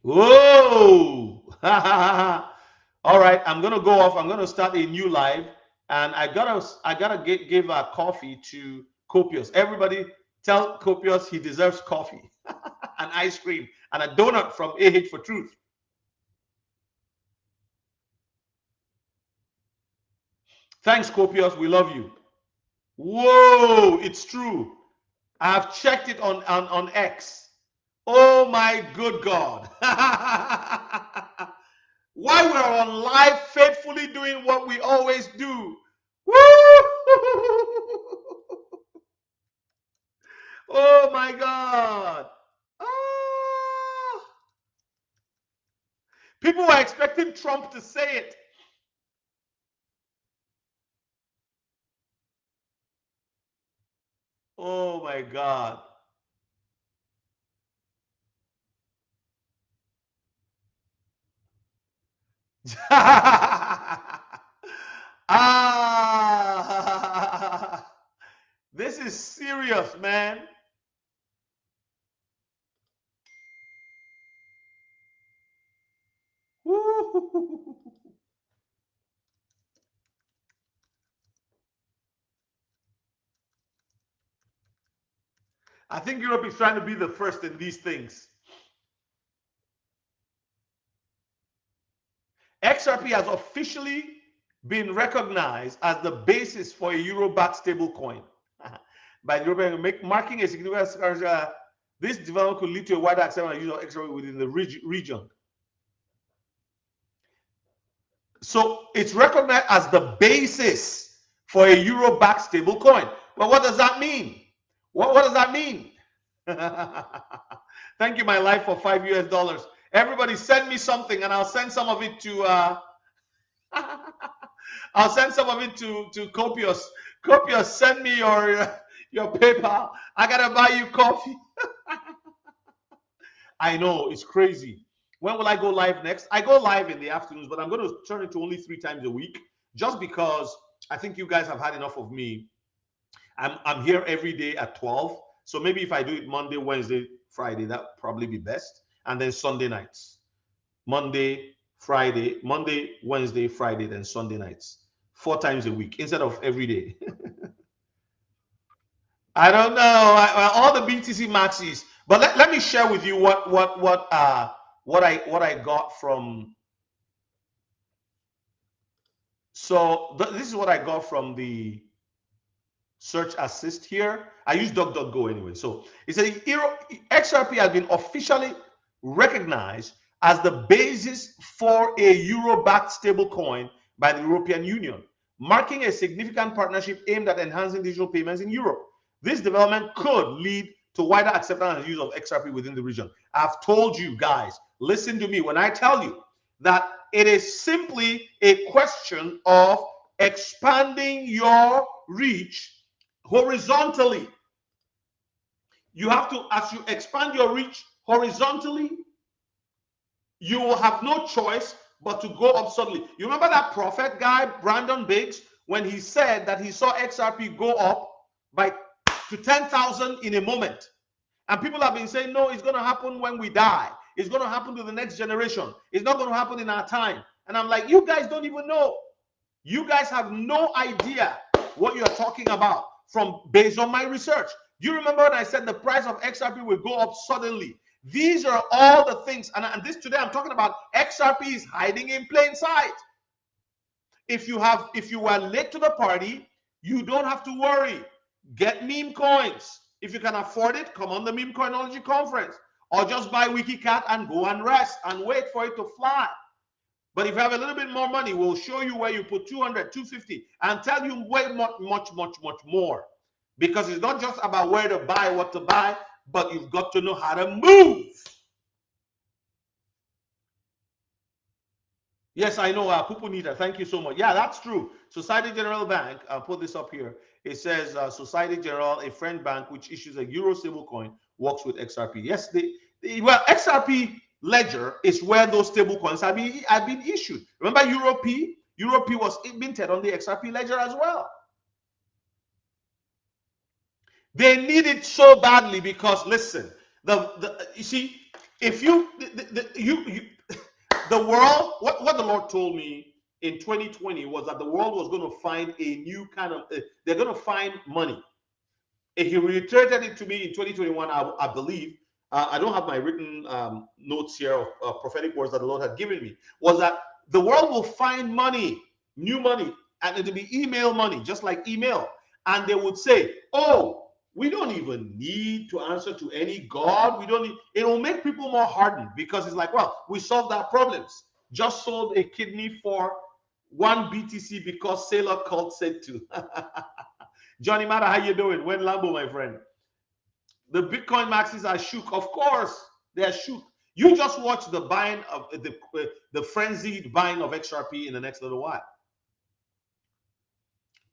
Whoa! All right, I'm gonna go off. I'm gonna start a new live, and I gotta give a coffee to Copious. Everybody, tell Copious he deserves coffee, and ice cream, and a donut from AH for Truth. Thanks, Copious. We love you. Whoa, it's true. I've checked it on X. Oh my good God. While we're on live, faithfully doing what we always do. Woo! Oh my God. Oh. People were expecting Trump to say it. Oh my God. This is serious, man. Woo. I think Europe is trying to be the first in these things. XRP has officially been recognized as the basis for a euro-backed stablecoin by the European, marking a significant. This development could lead to a wider acceptance of use of XRP within the region. So it's recognized as the basis for a euro-backed stablecoin. Well, what does that mean? What does that mean? Thank you, my life, for $5 US. Everybody send me something, and I'll send some of it to I'll send some of it to Copious. Copious, send me your PayPal. I gotta buy you coffee. I know, it's crazy. When will I go live next? I go live in the afternoons, but I'm going to turn it to only 3 times a week, just because I think you guys have had enough of me. I'm here every day at 12. So maybe if I do it Monday, Wednesday, Friday, that would probably be best. And then Sunday nights. Monday, Wednesday, Friday, then Sunday nights. 4 times a week instead of every day. I don't know. All the BTC maxis. But let me share with you what I got from. So this is what I got from the search assist here. I use DuckDuckGo anyway. So it says XRP has been officially recognized as the basis for a euro-backed stablecoin by the European Union, marking a significant partnership aimed at enhancing digital payments in Europe. This development could lead to wider acceptance and use of XRP within the region. I've told you guys, listen to me when I tell you that it is simply a question of expanding your reach horizontally. You have to, as you expand your reach horizontally, you will have no choice but to go up suddenly. You remember that prophet guy, Brandon Biggs, when he said that he saw XRP go up to 10,000 in a moment. And people have been saying, no, it's going to happen when we die. It's going to happen to the next generation. It's not going to happen in our time. And I'm like, you guys don't even know. You guys have no idea what you're talking about based on my research. Do you remember when I said the price of XRP will go up suddenly? These are all the things. And this today I'm talking about XRP is hiding in plain sight. If you were late to the party, you don't have to worry. Get meme coins. If you can afford it, come on the Meme Coinology conference, or just buy WikiCat and go and rest and wait for it to fly. But if you have a little bit more money, we'll show you where you put 200, 250 and tell you way much more. Because it's not just about where to buy, what to buy, but you've got to know how to move. Yes, I know, Pupunita, thank you so much. Yeah, that's true. Society General Bank, I'll put this up here. It says Society General, a French bank which issues a euro stablecoin, works with XRP. Yes, well, XRP ledger is where those stablecoins have been issued. Remember EuroP? EuroP was minted on the XRP ledger as well. They need it so badly because, listen, you see, if the world, what the Lord told me in 2020 was that the world was going to find a new kind of, they're going to find money. And he reiterated it to me in 2021, I believe. I don't have my written notes here of prophetic words that the Lord had given me, was that the world will find money, new money, and it'll be email money, just like email. And they would say, oh, we don't even need to answer to any God. We don't need, it will make people more hardened because it's like, well, we solved our problems. Just sold a kidney for 1 BTC because Sailor Cult said to. Johnny Matter, how you doing? When Lambo, my friend? The Bitcoin maxis are shook. Of course, they are shook. You just watch the buying of the frenzied buying of XRP in the next little while.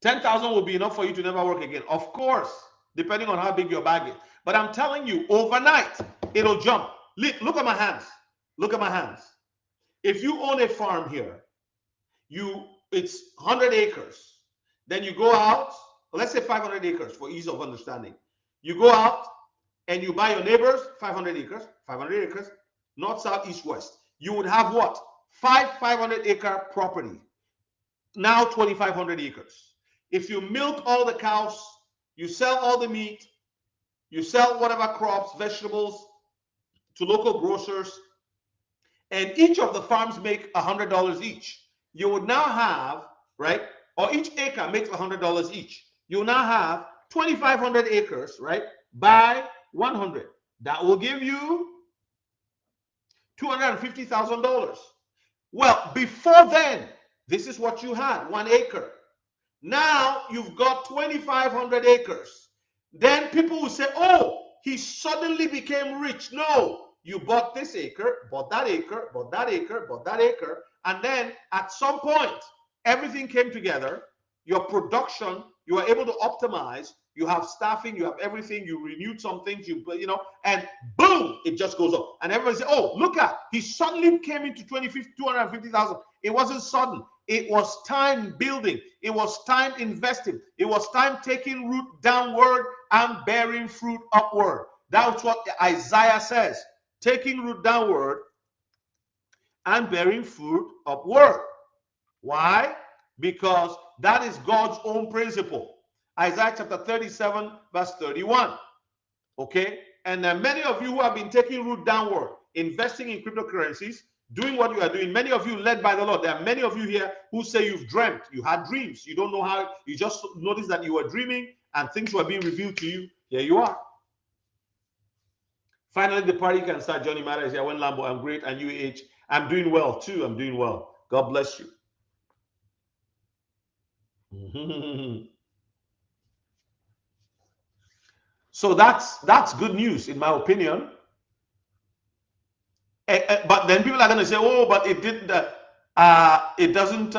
10,000 will be enough for you to never work again. Of course, depending on how big your bag is. But I'm telling you, overnight, it'll jump. Look at my hands. Look at my hands. If you own a farm here, it's 100 acres. Then you go out, let's say 500 acres for ease of understanding. You go out and you buy your neighbors 500 acres, north, south, east, west. You would have what? 500 acre property. Now 2,500 acres. If you milk all the cows, you sell all the meat, you sell whatever crops, vegetables to local grocers, and each of the farms make $100 each. You would now have, right? Or each acre makes $100 each. You now have 2,500 acres, right? By 100. That will give you $250,000. Well, before then, this is what you had, 1 acre. Now you've got 2,500 acres. Then people will say, oh, he suddenly became rich. No, you bought this acre, bought that acre, bought that acre, bought that acre, and then at some point, everything came together. Your production, you were able to optimize. You have staffing, you have everything. You renewed some things, and boom, it just goes up. And everybody say, "Oh, look at he suddenly came into 250,000." It wasn't sudden. It was time building. It was time investing. It was time taking root downward and bearing fruit upward. That's what Isaiah says. Taking root downward and bearing fruit upward. Why? Because that is God's own principle. Isaiah chapter 37, verse 31. Okay? And many of you who have been taking root downward, investing in cryptocurrencies, doing what you are doing, many of you led by the Lord. There are many of you here who say you've dreamt, you had dreams. You don't know how, you just noticed that you were dreaming and things were being revealed to you. Here you are. Finally, the party can start. Johnny Matter is here. When Lambo, I'm great. And UAH, I'm doing well too. I'm doing well. God bless you. So that's good news, in my opinion. But then people are going to say, "Oh, but it didn't. It doesn't."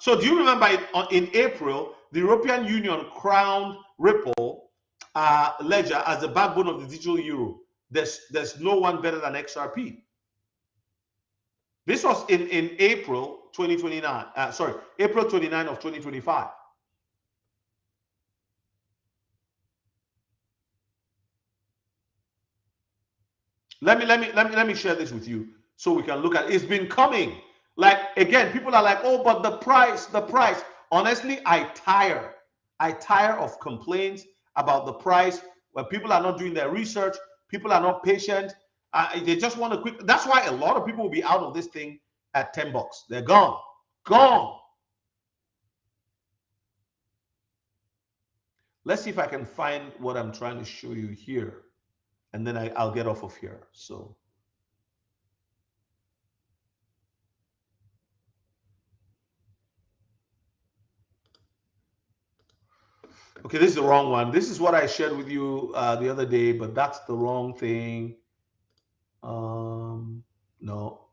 So do you remember in April, the European Union crowned Ripple ledger as the backbone of the digital euro? There's no one better than XRP. This was in April 2029. April 29 of 2025. Let me share this with you so we can look at it. It's been coming. Like, again, people are like, "Oh, but the price." Honestly, I tire of complaints about the price where people are not doing their research, people are not patient. They just want a quick. That's why a lot of people will be out of this thing at $10. They're gone. Let's see if I can find what I'm trying to show you here, and then I'll get off of here. So okay, this is the wrong one. This is what I shared with you the other day, but that's the wrong thing. No.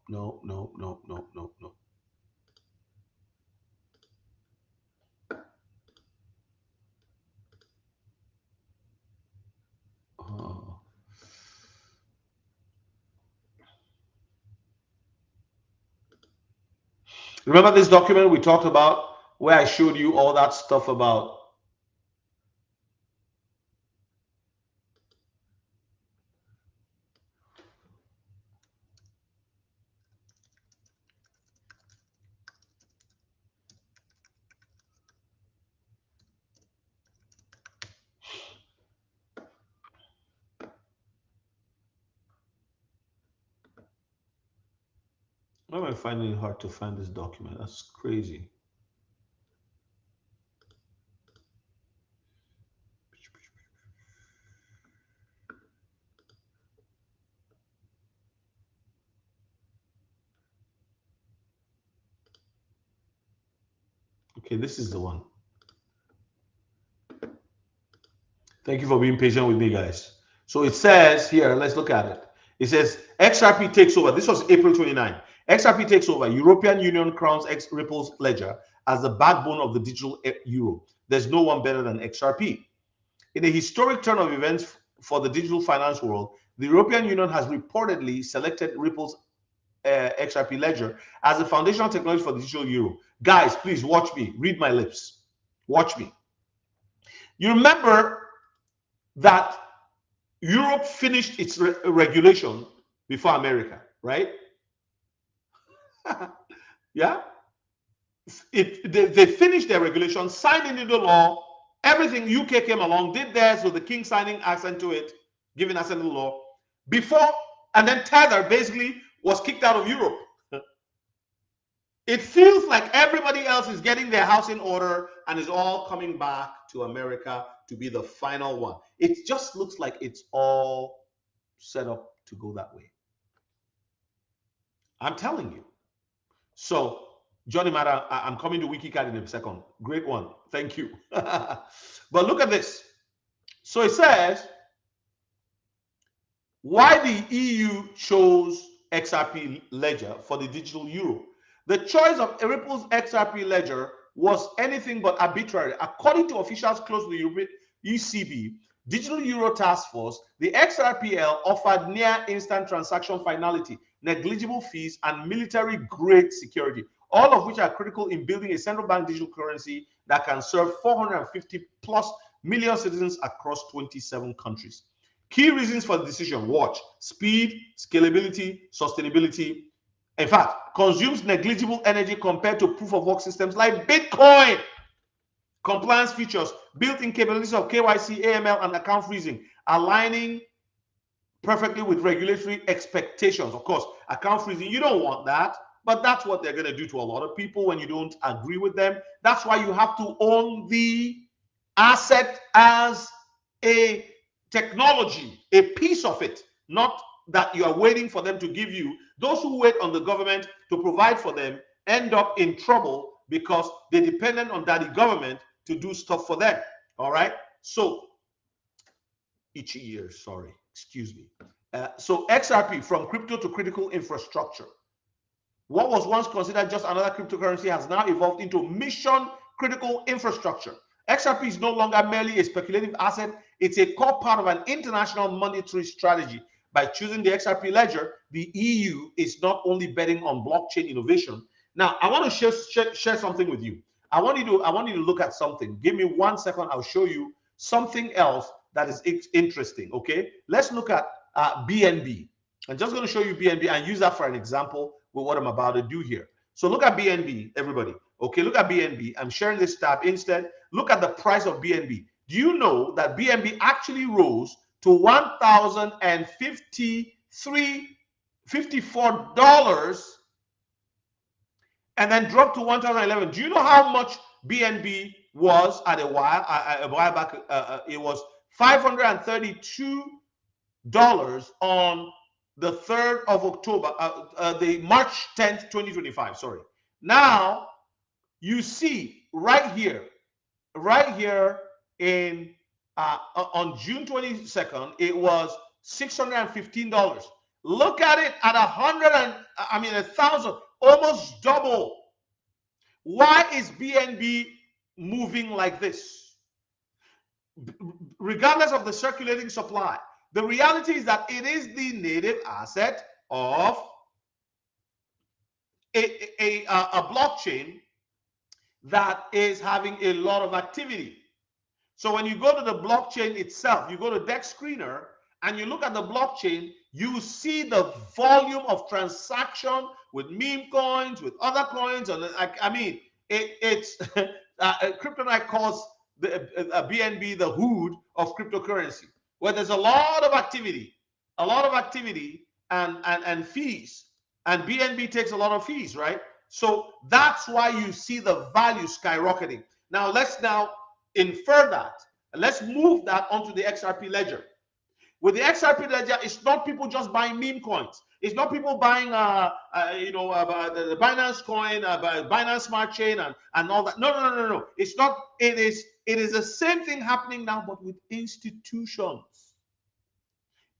Remember this document we talked about where I showed you all that stuff about why am I finding it hard to find this document? That's crazy. Okay, this is the one. Thank you for being patient with me, guys. So it says here, let's look at it. It says XRP takes over. This was April 29. XRP takes over. European Union crowns Ripple's ledger as the backbone of the digital euro. There's no one better than XRP. In a historic turn of events for the digital finance world, the European Union has reportedly selected Ripple's XRP ledger as the foundational technology for the digital euro. Guys, please watch me. Read my lips. Watch me. You remember that Europe finished its regulation before America, right? Yeah. They finished their regulation, signed into the law. Everything, UK came along, did theirs with the king signing accent to it, giving assent to the law. Before, and then Tether basically was kicked out of Europe. It feels like everybody else is getting their house in order and is all coming back to America to be the final one. It just looks like it's all set up to go that way. I'm telling you. So, Johnny Mara, I'm coming to WikiCard in a second. Great one. Thank you. But look at this. So it says, why the EU chose XRP ledger for the digital euro. The choice of Ripple's XRP ledger was anything but arbitrary. According to officials close to the European ECB, Digital Euro Task Force, the XRPL offered near instant transaction finality, negligible fees, and military-grade security, all of which are critical in building a central bank digital currency that can serve 450 plus million citizens across 27 countries. Key reasons for the decision: watch, speed, scalability, sustainability. In fact, consumes negligible energy compared to proof of work systems like Bitcoin. Compliance features, built-in capabilities of KYC, AML, and account freezing, aligning perfectly with regulatory expectations. Of course, account freezing, you don't want that, but that's what they're going to do to a lot of people when you don't agree with them. That's why you have to own the asset as a technology, a piece of it, not that you are waiting for them to give you. Those who wait on the government to provide for them end up in trouble because they're dependent on daddy government to do stuff for them. All right. So each year, sorry, excuse me. So XRP, from crypto to critical infrastructure. What was once considered just another cryptocurrency has now evolved into mission critical infrastructure. XRP is no longer merely a speculative asset. It's a core part of an international monetary strategy. By choosing the XRP ledger, the EU is not only betting on blockchain innovation. Now, I want to share something with you. I want you to look at something. Give me 1 second. I'll show you something else that is interesting. Okay, let's look at BNB. I'm just going to show you BNB and use that for an example with what I'm about to do here. So look at BNB, everybody. Okay, look at BNB. I'm sharing this tab instead. Look at the price of BNB. Do you know that BNB actually rose to $1,054 and then dropped to 1,011? Do you know how much BNB was at a while back? It was $532 on the 3rd of October, the March 10th, 2025. Sorry. Now you see right here in on June 22nd, it was $615. Look at it at 1,000, almost double. Why is BNB moving like this? Regardless of the circulating supply, the reality is that it is the native asset of a blockchain that is having a lot of activity. So when you go to the blockchain itself, you go to Dex Screener and you look at the blockchain, you see the volume of transaction with meme coins, with other coins, and it's Kryptonite calls the BNB the hood of cryptocurrency, where there's a lot of activity and fees, and BNB takes a lot of fees, right? So that's why you see the value skyrocketing. Now let's infer that. Let's move that onto the XRP ledger. With the XRP ledger, it's not people just buying meme coins. It's not people buying the Binance coin, Binance Smart Chain, and all that. No. It's not. It is the same thing happening now, but with institutions.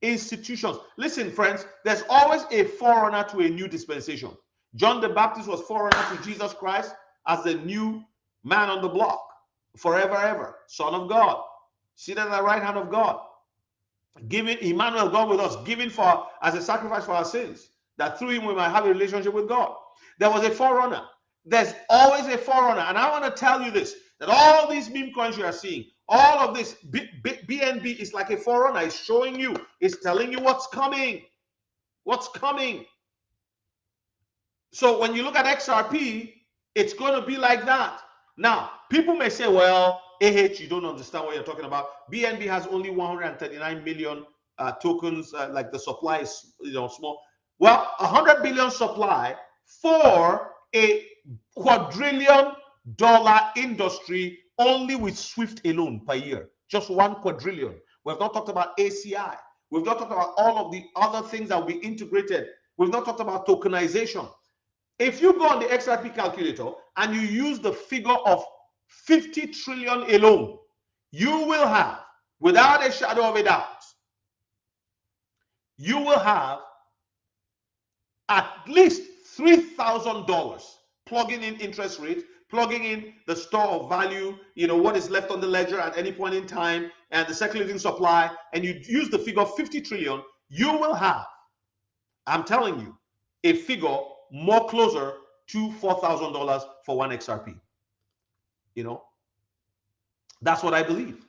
Institutions. Listen, friends, there's always a forerunner to a new dispensation. John the Baptist was forerunner to Jesus Christ as the new man on the block. Forever, ever, Son of God, seated at the right hand of God, giving Emmanuel, God with us, given for as a sacrifice for our sins, that through him we might have a relationship with God. There was a forerunner. There's always a forerunner. And I want to tell you this, that all these meme coins you are seeing, all of this, BNB is like a forerunner. It's showing you, it's telling you what's coming. What's coming. So when you look at XRP, it's going to be like that. Now, people may say, well, you don't understand what you're talking about. BNB has only 139 million tokens, like the supply is small. Well, 100 billion supply for a quadrillion-dollar industry only with SWIFT alone per year. Just 1 quadrillion. We've not talked about ACI. We've not talked about all of the other things that will be integrated. We've not talked about tokenization. If you go on the XRP calculator and you use the figure of 50 trillion alone, you will have, without a shadow of a doubt, you will have at least $3,000 plugging in interest rate, plugging in the store of value, what is left on the ledger at any point in time, and the circulating supply, and you use the figure 50 trillion, you will have, I'm telling you, a figure more closer to $4,000 for one XRP. That's what I believe.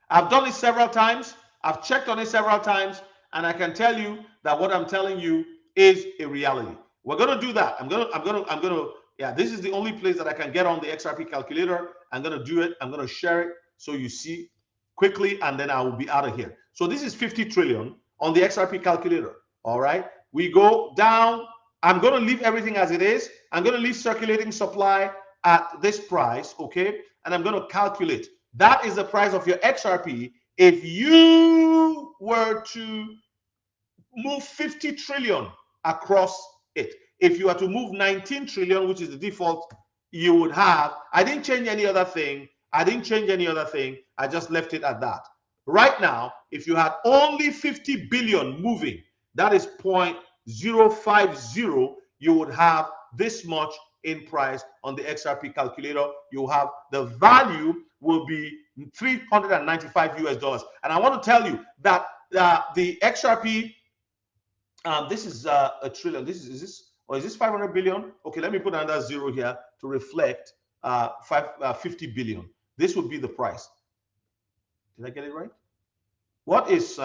I've done it several times. I've checked on it several times, and I can tell you that what I'm telling you is a reality. We're gonna do that. I'm gonna. Yeah, this is the only place that I can get on the XRP calculator. I'm gonna do it. I'm gonna share it so you see quickly, and then I will be out of here. So this is 50 trillion on the XRP calculator. All right. We go down. I'm gonna leave everything as it is. I'm gonna leave circulating supply at this price. Okay, and I'm gonna calculate. That is the price of your XRP if you were to move 50 trillion across it. If you were to move 19 trillion, which is the default, you would have, I didn't change any other thing. I just left it at that. Right now, if you had only 50 billion moving, that is 0.050, you would have this much in price on the XRP calculator. You have the value will be $395 US. And I want to tell you that the XRP, this is a trillion. Is this 500 billion? Okay, let me put another zero here to reflect 50 billion. This would be the price. Did I get it right? What is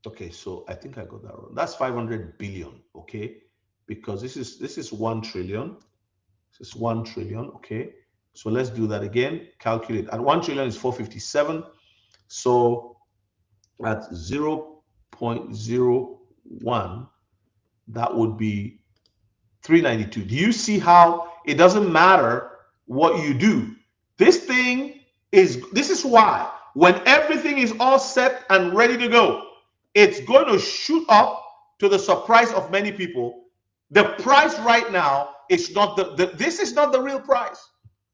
okay, so I think I got that wrong. That's 500 billion, okay? Because this is 1 trillion. This is 1 trillion, okay? So let's do that again. Calculate. At 1 trillion is 457. So at 0.01, that would be 392. Do you see how it doesn't matter what you do? This is why when everything is all set and ready to go, it's going to shoot up to the surprise of many people. The price right now is not this is not the real price.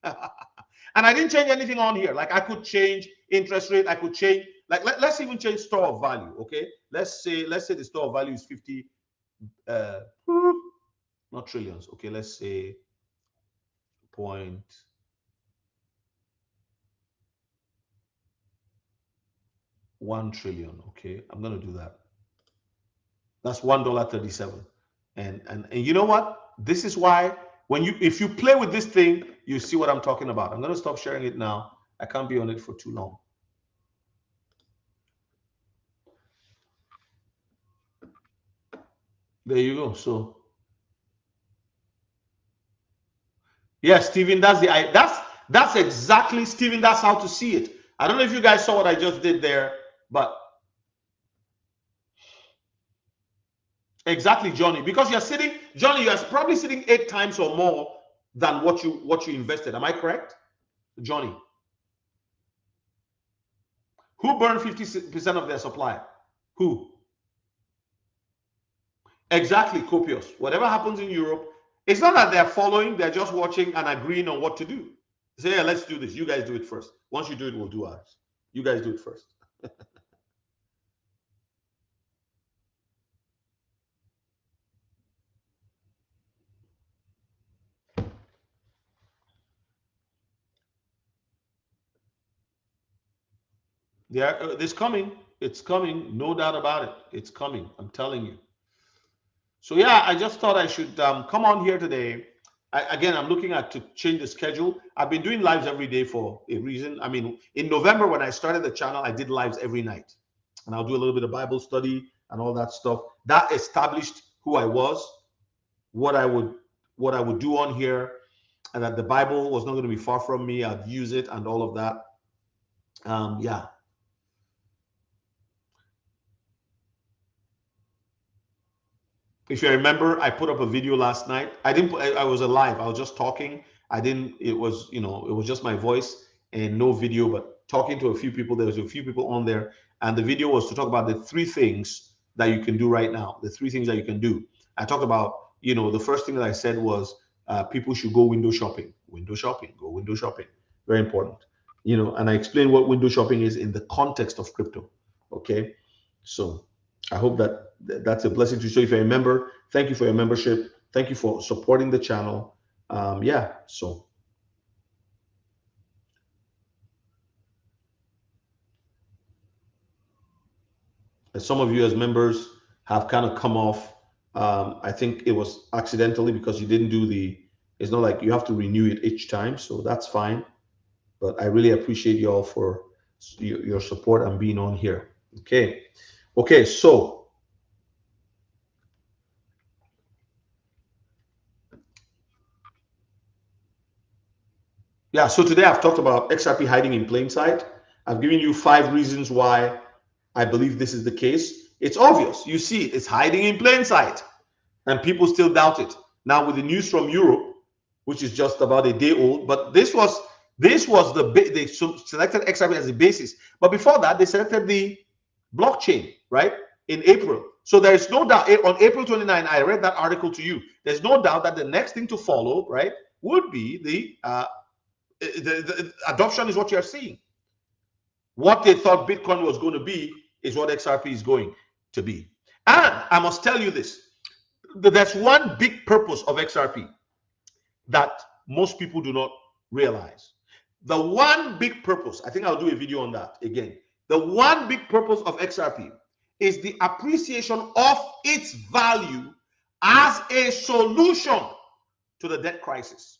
And I didn't change anything on here. Like I could change interest rate. I could change, like let's even change store of value. Okay. Let's say the store of value is 50, not trillions. Okay. Let's say 0.1 trillion. Okay. I'm going to do that. That's $1.37. And you know what? This is why if you play with this thing, you see what I'm talking about. I'm going to stop sharing it now. I can't be on it for too long. There you go. So yeah, Stephen, that's exactly, Stephen, that's how to see it. I don't know if you guys saw what I just did there, but exactly, Johnny, because you're probably sitting 8 times or more than what you invested. Am I correct, Johnny? Who burned 50% of their supply? Who? Exactly, copious. Whatever happens in Europe, it's not that they're following, they're just watching and agreeing on what to do. Say, yeah, let's do this. You guys do it first. Once you do it, we'll do ours. You guys do it first. Yeah, it's coming. It's coming. No doubt about it. It's coming. I'm telling you. So yeah, I just thought I should come on here today. Again, I'm looking at to change the schedule. I've been doing lives every day for a reason. I mean, in November when I started the channel, I did lives every night, and I'll do a little bit of Bible study and all that stuff. That established who I was, what I would do on here, and that the Bible was not going to be far from me. I'd use it and all of that. Yeah. If you remember, I put up a video last night. I was alive. I was just talking. It was just my voice and no video, but talking to a few people. There was a few people on there. And the video was to talk about the 3 things that you can do right now. The 3 things that you can do. I talked about, the first thing that I said was people should go window shopping. window shopping, go window shopping. Very important. You know, and I explain what window shopping is in the context of crypto. Okay. So I hope that that's a blessing to you. So if you're a member, thank you for your membership. Thank you for supporting the channel. Yeah. So some of you as members have kind of come off. I think it was accidentally because you didn't do the, it's not like you have to renew it each time. So that's fine. But I really appreciate you all for your support and being on here. Okay. Okay. So yeah, so today I've talked about XRP hiding in plain sight. I've given you 5 reasons why I believe this is the case. It's obvious. You see it. It's hiding in plain sight. And people still doubt it. Now with the news from Europe, which is just about a day old, but this was they selected XRP as the basis. But before that, they selected the blockchain, right? In April. So there is no doubt on April 29, I read that article to you. There's no doubt that the next thing to follow, right, would be the adoption is what you're seeing. What they thought Bitcoin was going to be is what XRP is going to be. And I must tell you this. There's one big purpose of XRP that most people do not realize. The one big purpose, I think I'll do a video on that again. The one big purpose of XRP is the appreciation of its value as a solution to the debt crisis.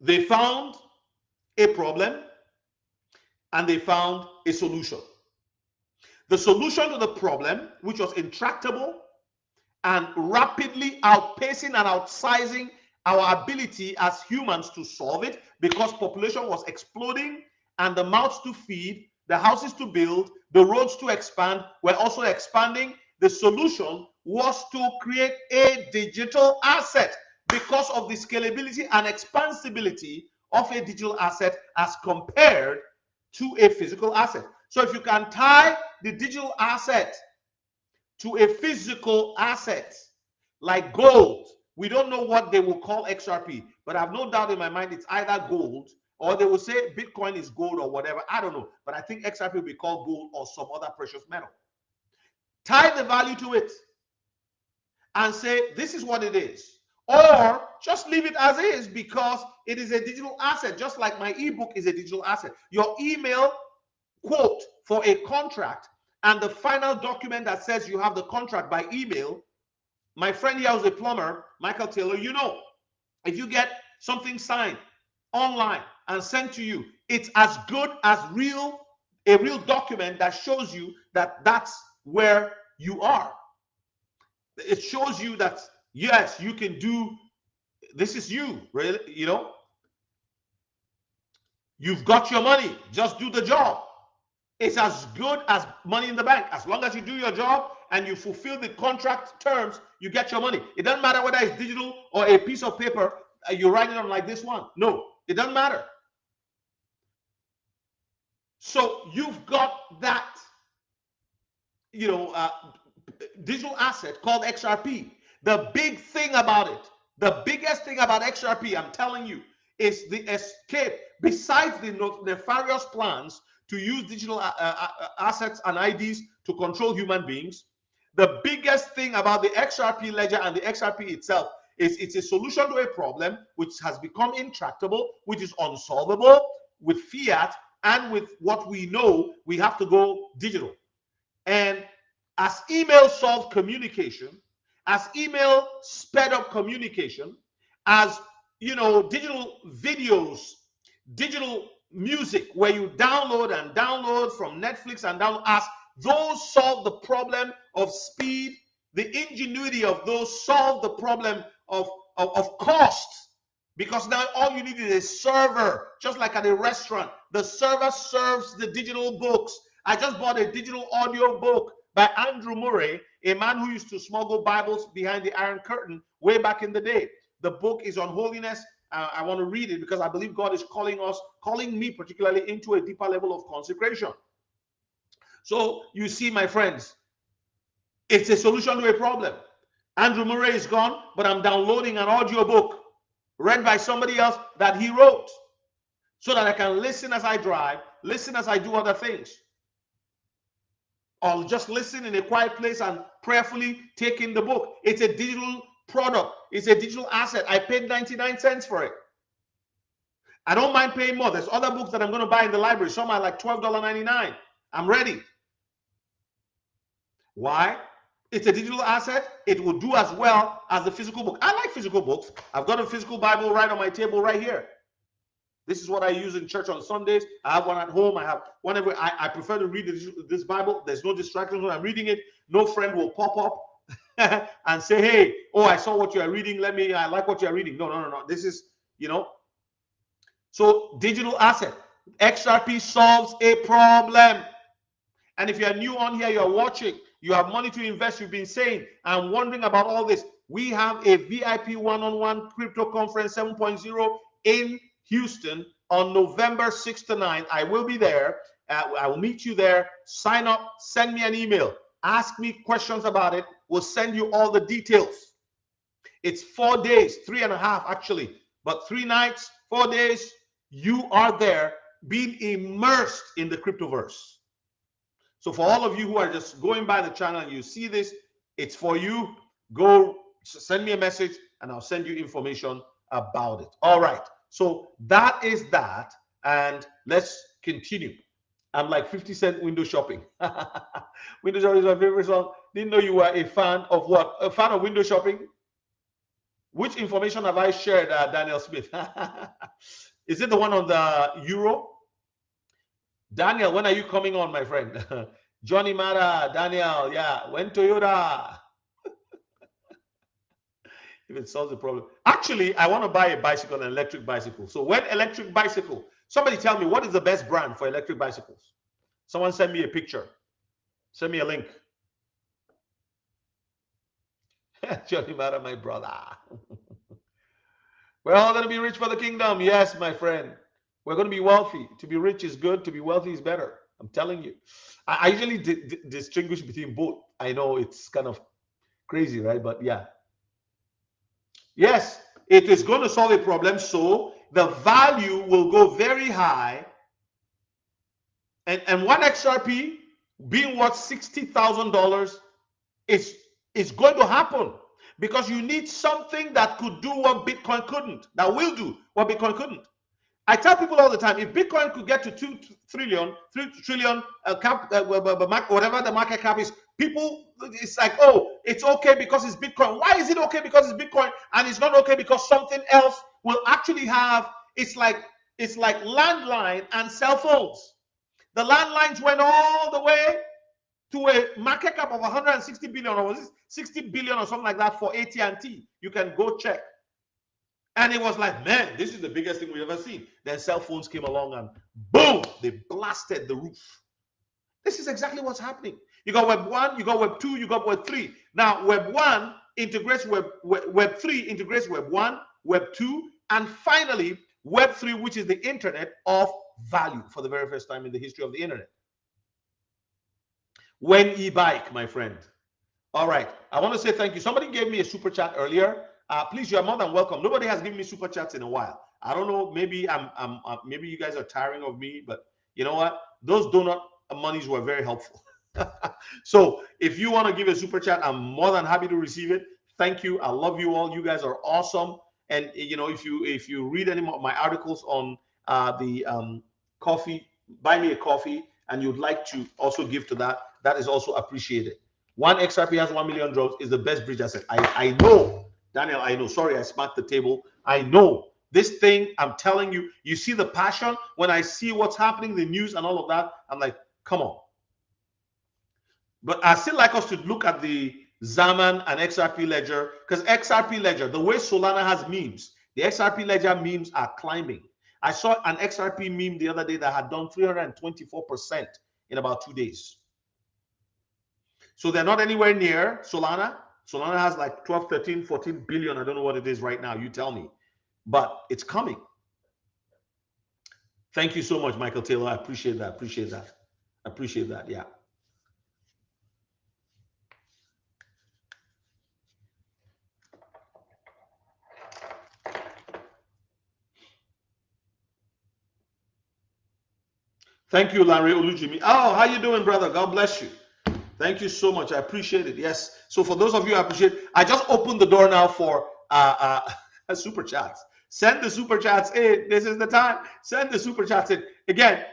They found a problem and they found a solution. The solution to the problem, which was intractable and rapidly outpacing and outsizing our ability as humans to solve it, because population was exploding and the mouths to feed, the houses to build, the roads to expand were also expanding. The solution was to create a digital asset because of the scalability and expansibility of a digital asset as compared to a physical asset. So if you can tie the digital asset to a physical asset like gold, we don't know what they will call XRP, but I have no doubt in my mind it's either gold or they will say Bitcoin is gold or whatever. I don't know, but I think XRP will be called gold or some other precious metal. Tie the value to it and say this is what it is, or just leave it as is because it is a digital asset, just like my ebook is a digital asset. Your email quote for a contract and the final document that says you have the contract by email. My friend here who's a plumber, Michael Taylor, you know, if you get something signed online and sent to you, it's as good as a real document that shows you that that's where you are. It shows you that yes, you can do this, is you, really, you know, you've got your money, just do the job. It's as good as money in the bank. As long as you do your job and you fulfill the contract terms, you get your money. It doesn't matter whether it's digital or a piece of paper you write it on like this one. No, it doesn't matter. So you've got that, you know, digital asset called XRP. The big thing about it, the biggest thing about XRP, I'm telling you, is the escape. Besides the nefarious plans to use digital assets and IDs to control human beings, the biggest thing about the XRP ledger and the XRP itself is it's a solution to a problem which has become intractable, which is unsolvable with fiat, and with what we know, we have to go digital. And as email solved communication, as email sped up communication, as you know, digital videos, digital music where you download and download from Netflix and download, as those solve the problem of speed, the ingenuity of those solve the problem of cost, because now all you need is a server, just like at a restaurant. The server serves the digital books. I just bought a digital audio book by Andrew Murray, a man who used to smuggle Bibles behind the Iron Curtain way back in the day. The book is on holiness. I want to read it because I believe God is calling me particularly into a deeper level of consecration. So you see, my friends, it's a solution to a problem. Andrew Murray is gone, but I'm downloading an audio book read by somebody else that he wrote so that I can listen as I drive, listen as I do other things. Or just listen in a quiet place and prayerfully take in the book. It's a digital product. It's a digital asset. I paid 99 cents for it. I don't mind paying more. There's other books that I'm going to buy in the library. Some are like $12.99. I'm ready. Why? It's a digital asset. It will do as well as the physical book. I like physical books. I've got a physical Bible right on my table right here. This is what I use in church on Sundays. I have one at home. I have whenever I prefer to read this Bible. There's no distractions when I'm reading it. No friend will pop up and say, hey, oh, I saw what you are reading. I like what you are reading. No. This is, so digital asset. XRP solves a problem. And if you are new on here, you are watching, you have money to invest, you've been saying, I'm wondering about all this. We have a VIP one-on-one crypto conference 7.0 in Houston on November 6th to 9th. I will be there. I will meet you there. Sign up, send me an email, ask me questions about it. We'll send you all the details. It's 4 days, 3.5 actually, but 3 nights, 4 days, you are there being immersed in the cryptoverse. So for all of you who are just going by the channel and you see this, it's for you. Go send me a message and I'll send you information about it. All right. So that is that. And let's continue. I'm like 50 Cent window shopping. Window shopping is my favorite song. Didn't know you were a fan of what? A fan of window shopping? Which information have I shared, Daniel Smith? Is it the one on the euro? Daniel, when are you coming on, my friend? Johnny Mara, Daniel, yeah. When Toyota? If it solves the problem. Actually, I want to buy a bicycle, an electric bicycle. So when electric bicycle, somebody tell me what is the best brand for electric bicycles? Someone send me a picture. Send me a link. Johnny Mara, my brother. We're all going to be rich for the kingdom. Yes, my friend. We're going to be wealthy. To be rich is good. To be wealthy is better. I'm telling you. I usually distinguish between both. I know it's kind of crazy, right? But yeah. Yes, it is going to solve a problem. So the value will go very high. And one XRP being worth $60,000 is going to happen. Because you need something that could do what Bitcoin couldn't. That will do what Bitcoin couldn't. I tell people all the time, if Bitcoin could get to 3 trillion whatever the market cap is, people, it's like, oh, it's okay because it's Bitcoin. Why is it okay because it's Bitcoin and it's not okay because something else will actually have? It's like landline and cell phones. The landlines went all the way to a market cap of 160 billion, or was it 60 billion or something like that for AT&T. You can go check. And it was like, man, this is the biggest thing we've ever seen. Then cell phones came along and boom, they blasted the roof. This is exactly what's happening. You got Web 1, you got Web 2, you got Web 3. Now, Web 1 integrates Web 3 integrates Web 1, Web 2, and finally, Web 3, which is the internet of value for the very first time in the history of the internet. When e-bike, my friend. All right. I want to say thank you. Somebody gave me a super chat earlier. Please, you are more than welcome. Nobody has given me super chats in a while. I don't know. Maybe maybe you guys are tiring of me, but you know what? Those donut monies were very helpful. So if you want to give a super chat, I'm more than happy to receive it. Thank you. I love you all. You guys are awesome. And you know, if you read any of my articles on the coffee, buy me a coffee, and you'd like to also give to that, that is also appreciated. One XRP has 1 million drops is the best bridge asset. I know. Daniel, I know. Sorry, I smacked the table. I know. This thing, I'm telling you, you see the passion when I see what's happening, the news and all of that. I'm like, come on. But I still like us to look at the Zaman and XRP ledger, because XRP ledger, the way Solana has memes, the XRP ledger memes are climbing. I saw an XRP meme the other day that had done 324% in about 2 days. So they're not anywhere near Solana. Solana has like 12, 13, 14 billion. I don't know what it is right now. You tell me. But it's coming. Thank you so much, Michael Taylor. I appreciate that. Appreciate that. Appreciate that. Yeah. Thank you, Larry Olujimi. Oh, how you doing, brother? God bless you. Thank you so much. I appreciate it. Yes. So for those of you I appreciate, I just opened the door now for super chats. Send the super chats in. This is the time. Send the super chats in. Again,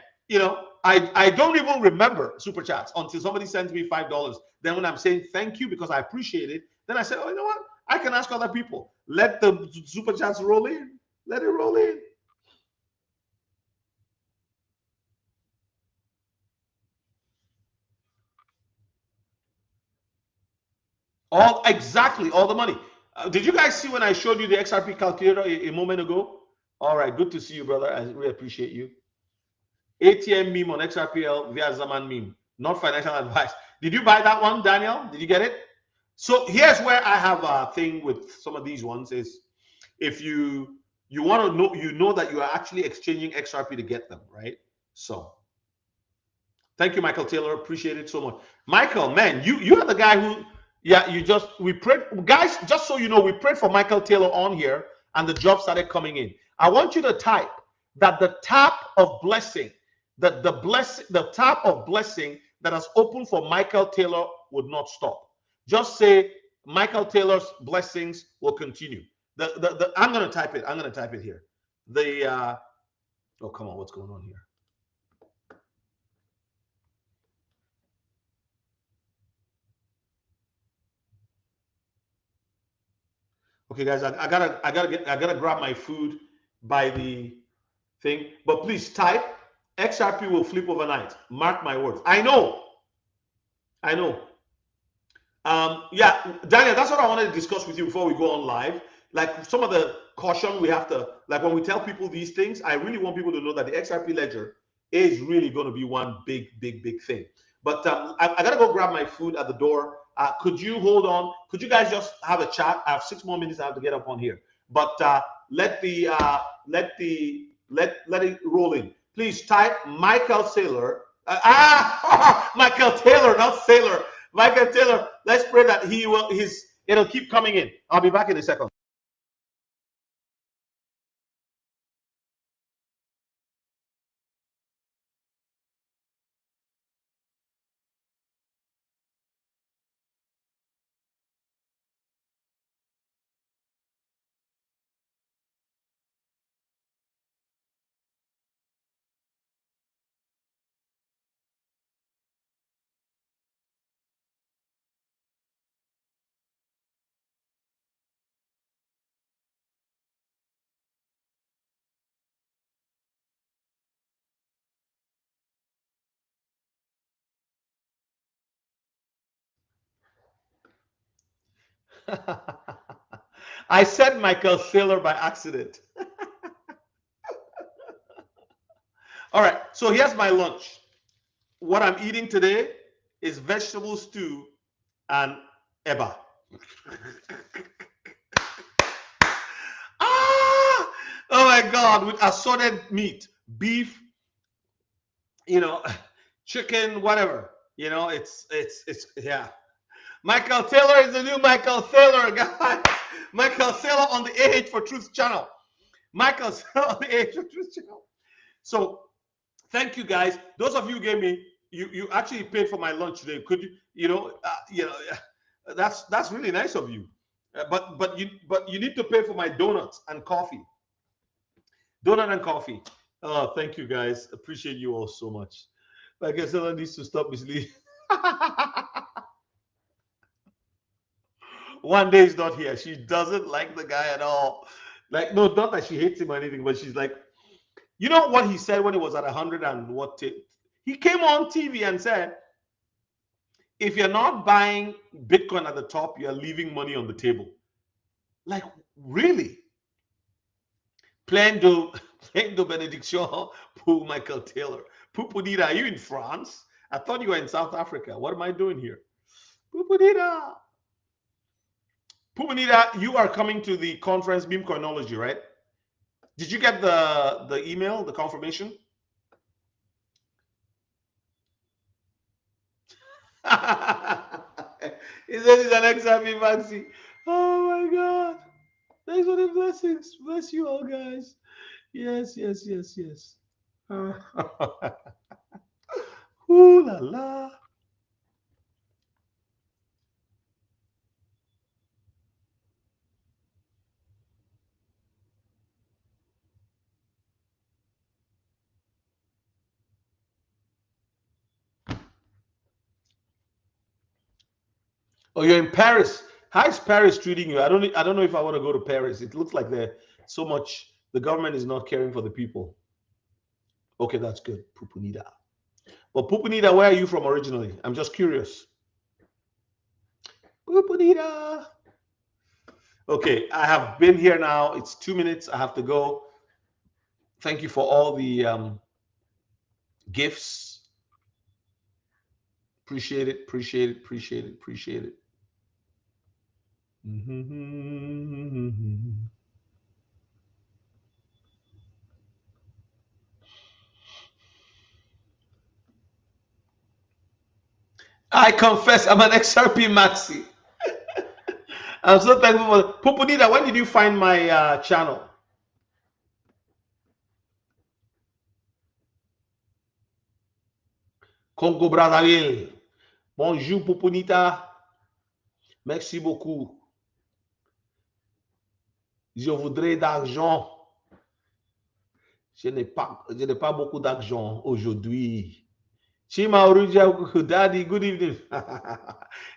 I don't even remember super chats until somebody sends me $5. Then when I'm saying thank you because I appreciate it, then I say, oh, you know what? I can ask other people. Let the super chats roll in. Let it roll in. Exactly all the money. Did you guys see when I showed you the XRP calculator a moment ago? All right, good to see you, brother. I really appreciate you. ATM meme on XRPL via Zaman meme, not financial advice. Did you buy that one, Daniel? Did you get it? So here's where I have a thing with some of these ones is if you want to know, that you are actually exchanging XRP to get them, right? So thank you, Michael Taylor. Appreciate it so much. Michael, man, you are the guy who, yeah, we prayed, guys, just so you know, we prayed for Michael Taylor on here and the job started coming in. I want you to type that the tap of blessing, that the tap of blessing that has opened for Michael Taylor would not stop. Just say Michael Taylor's blessings will continue. I'm gonna type it. I'm gonna type it here. Oh, come on, what's going on here? Okay, guys, I gotta grab my food by the thing. But please type XRP will flip overnight. Mark my words. I know. Yeah, Daniel, that's what I wanted to discuss with you before we go on live. Like some of the caution we have to, like when we tell people these things, I really want people to know that the XRP ledger is really going to be one big thing. But I got to go grab my food at the door. Could you hold on? Could you guys just have a chat? I have 6 more minutes. I have to get up on here. But let it roll in. Please type Michael Saylor. Michael Taylor, not Sailor. Michael Taylor. Let's pray that it'll keep coming in. I'll be back in a second. I said Michael Saylor by accident. All right, so here's my lunch. What I'm eating today is vegetable stew and eba. Ah! Oh my God, with assorted meat, beef, chicken, whatever. It's yeah. Michael Taylor is the new Michael Saylor, guys. Michael Saylor on the AH for Truth channel. Michael Saylor on the AH for Truth channel. So thank you, guys. Those of you who gave me, you actually paid for my lunch today. Could that's really nice of you. But you need to pay for my donuts and coffee. Donut and coffee. Oh, thank you, guys. Appreciate you all so much. Like I said, I needs to stop misleading. One day is not here. She doesn't like the guy at all. Like, no, not that she hates him or anything, but she's like, you know what he said when he was at 100 and what? He came on TV and said, if you're not buying Bitcoin at the top, you're leaving money on the table. Like, really? Plendo Benediction, Pooh Michael Taylor. Pupudita, are you in France? I thought you were in South Africa. What am I doing here? Pupudita. Pupudita, you are coming to the conference, Beam Coinology, right? Did you get the email, the confirmation? He said he's an XRP fancy. Oh my God. Thanks for the blessings. Bless you all, guys. Yes. Ooh la la. Oh, you're in Paris. How is Paris treating you? I don't know if I want to go to Paris. It looks like they're so much. The government is not caring for the people. Okay, that's good. Pupunita. Well, Pupunita, where are you from originally? I'm just curious. Pupunita. Okay, I have been here now. It's 2 minutes. I have to go. Thank you for all the gifts. Appreciate it. Appreciate it. Appreciate it. Appreciate it. I confess, I'm an XRP maxi. I'm so thankful for Pupunita. When did you find my channel? Congo Brazzaville. Bonjour Pupunita. Merci beaucoup. Je voudrais d'argent. Je n'ai pas beaucoup d'argent aujourd'hui. Chima Oruja, Daddy, good evening.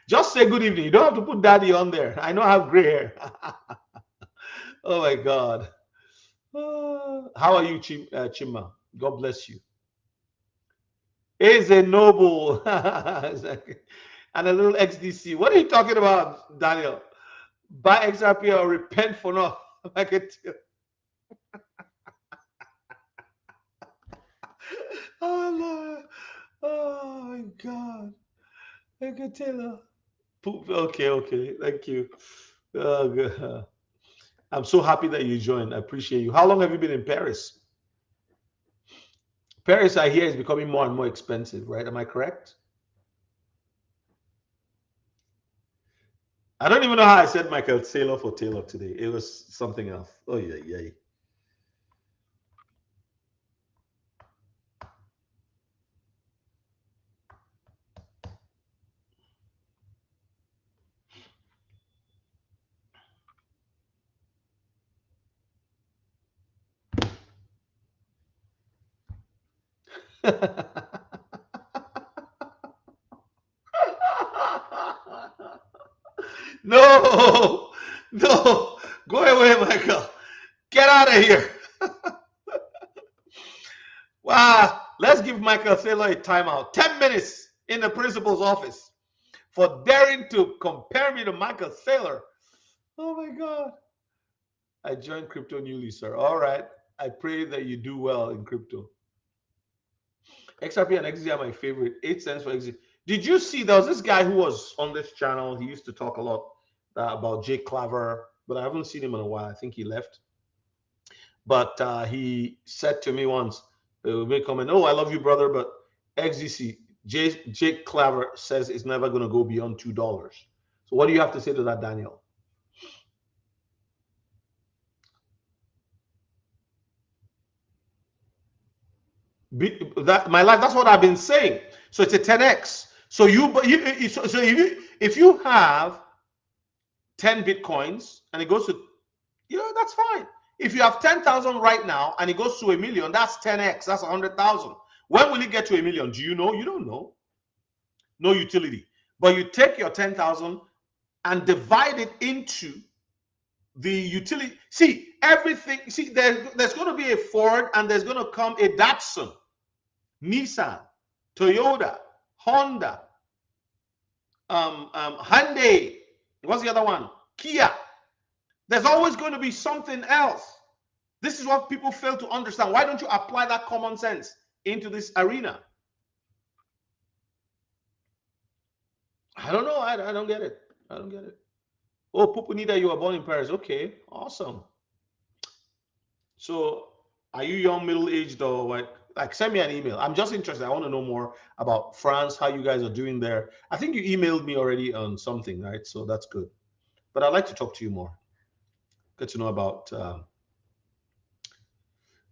Just say good evening. You don't have to put Daddy on there. I know I have gray hair. Oh my God. How are you, Chima? God bless you. Is a noble. And a little XDC. What are you talking about, Daniel? Buy XRP or repent for not. Like it. Oh Lord. Oh my God. Like a Taylor. Okay. Thank you. Oh, God. I'm so happy that you joined. I appreciate you. How long have you been in Paris? Paris, I hear, is becoming more and more expensive, right? Am I correct? I don't even know how I said Michael Taylor for Taylor today. It was something else. Oh, yeah. No, no, go away, Michael. Get out of here. Wow, let's give Michael Saylor a timeout. 10 minutes in the principal's office for daring to compare me to Michael Saylor. Oh my God. I joined crypto newly, sir. All right. I pray that you do well in crypto. XRP and XZ are my favorite. 8 cents for XZ. Did you see there was this guy who was on this channel? He used to talk a lot about Jake Claver, but I haven't seen him in a while. I think he left. But he said to me once, make comment, oh, I love you, brother, but XDC, Jake Claver says it's never going to go beyond $2. So what do you have to say to that, Daniel? My life, that's what I've been saying. So it's a 10x. So if you have 10 Bitcoins and it goes to, that's fine. If you have 10,000 right now and it goes to 1 million, that's 10x. That's 100,000. When will it get to 1 million? Do you know? You don't know. No utility. But you take your 10,000 and divide it into the utility. See, everything. See, there's going to be a Ford and there's going to come a Datsun, Nissan, Toyota, Honda, Hyundai. What's the other one? Kia. There's always going to be something else. This is what people fail to understand. Why don't you apply that common sense into this arena? I don't know. I don't get it. I don't get it. Oh, Pupunita, you were born in Paris. Okay, awesome. So, are you young, middle-aged, or what? Like, send me an email. I'm just interested. I want to know more about France, how you guys are doing there. I think you emailed me already on something, right? So that's good. But I'd like to talk to you more. Get to know about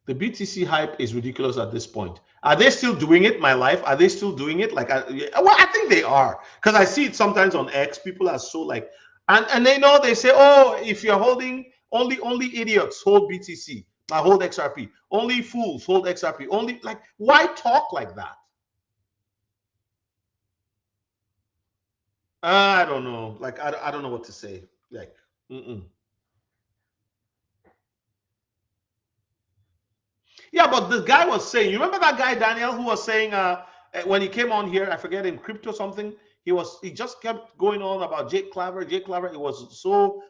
The BTC hype is ridiculous at this point. Are they still doing it? My life, are they still doing it? Like, well, I think they are, because I see it sometimes on X. People are so like, and they know, they say, oh, if you're holding, only idiots hold BTC. I hold XRP. Only fools hold XRP. Only, like, why talk like that? I don't know. Like, I don't know what to say. Like, Yeah, but the guy was saying, you remember that guy Daniel who was saying when he came on here, I forget, in crypto something, he just kept going on about Jake Claver, Jake Claver. It was so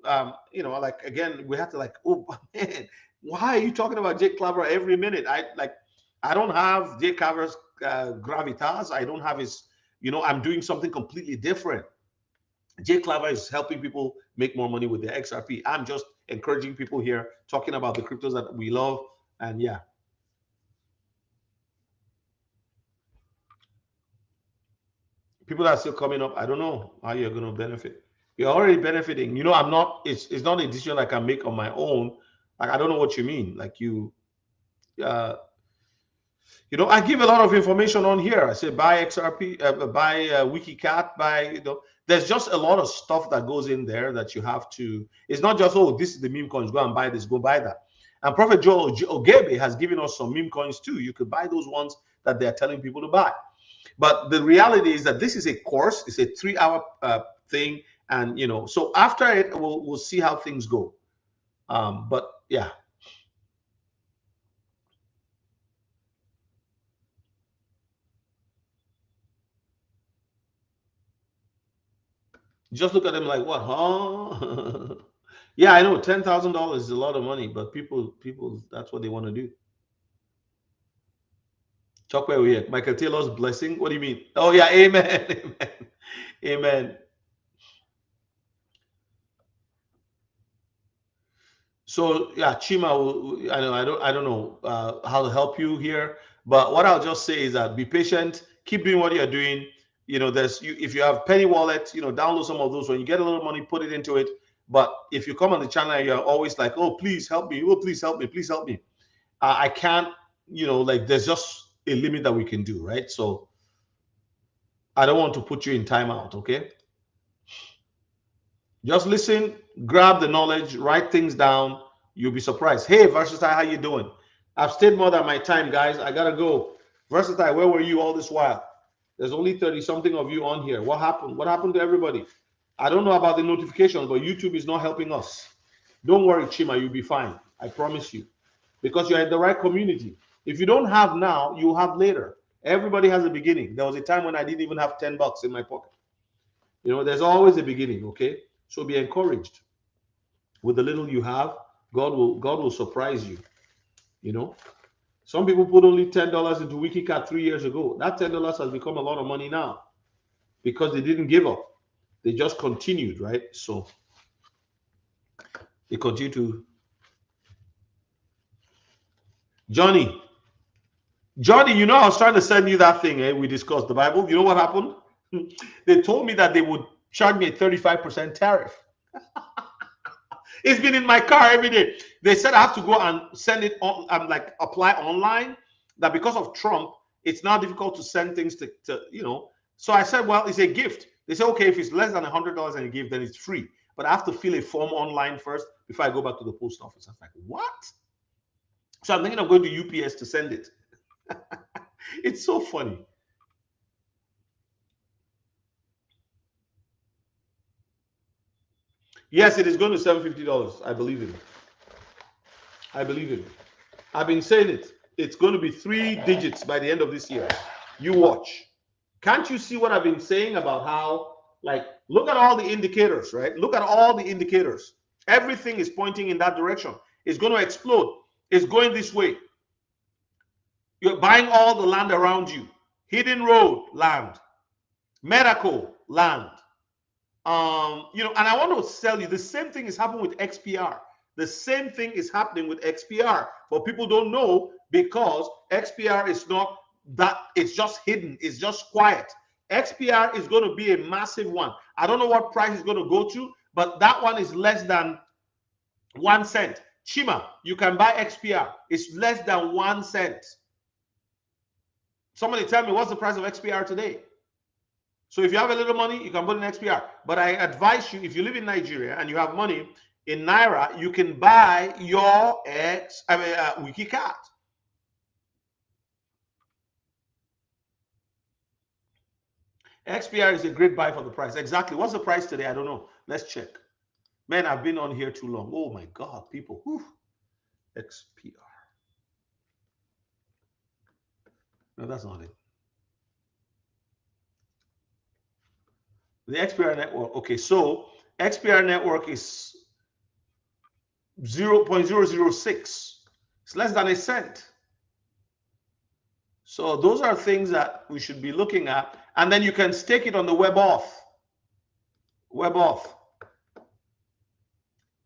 like, again, we had to like, oh man, why are you talking about Jake Claver every minute? I don't have Jake Claver's gravitas. I don't have his, I'm doing something completely different. Jay Claver is helping people make more money with their XRP. I'm just encouraging people here, talking about the cryptos that we love. And yeah, people that are still coming up, I don't know how you're going to benefit. You're already benefiting. I'm not, it's not a decision I can make on my own. Like, I don't know what you mean. Like, uh, I give a lot of information on here. I say buy XRP, buy WikiCat, buy, there's just a lot of stuff that goes in there that you have to, it's not just, oh, this is the meme coins, go and buy this, go buy that. And Prophet Joel Ogebe has given us some meme coins too. You could buy those ones that they're telling people to buy. But the reality is that this is a course, it's a 3-hour thing. And, so after it, we'll see how things go. But yeah. Just look at them like, what, huh? Yeah, I know $10,000 is a lot of money, but people, that's what they want to do. Chokwe here. Michael Taylor's blessing. What do you mean? Oh yeah, amen, amen, amen. So yeah, Chima, I don't know how to help you here, but what I'll just say is that be patient, keep doing what you're doing. If you have penny wallet, download some of those. When you get a little money, put it into it. But if you come on the channel and you're always like, oh, please help me, oh, please help me, please help me. I can't, like, there's just a limit that we can do, right? So I don't want to put you in timeout, okay? Just listen, grab the knowledge, write things down. You'll be surprised. Hey, Versatile, how you doing? I've stayed more than my time, guys. I gotta go. Versatile, where were you all this while? There's only 30-something of you on here. What happened? What happened to everybody? I don't know about the notifications, but YouTube is not helping us. Don't worry, Chima, you'll be fine. I promise you. Because you're in the right community. If you don't have now, you'll have later. Everybody has a beginning. There was a time when I didn't even have $10 in my pocket. There's always a beginning, okay? So be encouraged. With the little you have, God will surprise you. Some people put only $10 into WikiCat 3 years ago. That $10 has become a lot of money now because they didn't give up. They just continued, right? So they continue to. Johnny, I was trying to send you that thing we discussed, the Bible. You know what happened? They told me that they would charge me a 35% tariff. It's been in my car every day. They said I have to go and send it on, apply online. That because of Trump, it's now difficult to send things to. So I said, well, it's a gift. They said, okay, if it's less than $100 and a gift, then it's free. But I have to fill a form online first before I go back to the post office. I was like, what? So I'm thinking of going to UPS to send it. It's so funny. Yes, it is going to $750. I believe it. I believe it. I've been saying it. It's going to be 3 digits by the end of this year. You watch. Can't you see what I've been saying about how, like, look at all the indicators, right? Look at all the indicators. Everything is pointing in that direction. It's going to explode. It's going this way. You're buying all the land around you. Hidden Road, land. Medical, land. And I want to tell you, the same thing is happening with XPR. The same thing is happening with XPR, but people don't know because XPR is not that, it's just hidden, it's just quiet. XPR is going to be a massive one. I don't know what price it's going to go to, but that one is less than 1 cent. Chima, you can buy XPR. It's less than 1 cent. Somebody tell me, what's the price of XPR today? So if you have a little money, you can put in XPR. But I advise you, if you live in Nigeria and you have money in Naira, you can buy your Wikicard. XPR is a great buy for the price. Exactly. What's the price today? I don't know. Let's check. Man, I've been on here too long. Oh my God, people. Whew. XPR. No, that's not it. The XPR network. Okay, so XPR network is 0.006. It's less than a cent. So those are things that we should be looking at. And then you can stake it on the web auth. Web auth.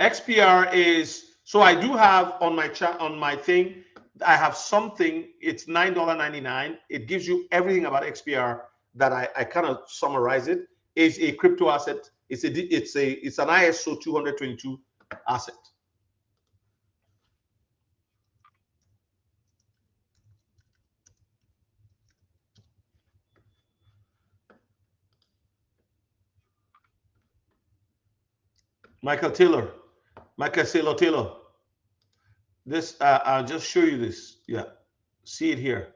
XPR is, so I do have on my chat, on my thing, I have something, it's $9.99. It gives you everything about XPR that I kind of summarize it. It's a crypto asset. It's an ISO 222 asset. Michael Taylor. This, I'll just show you this. Yeah, see it here.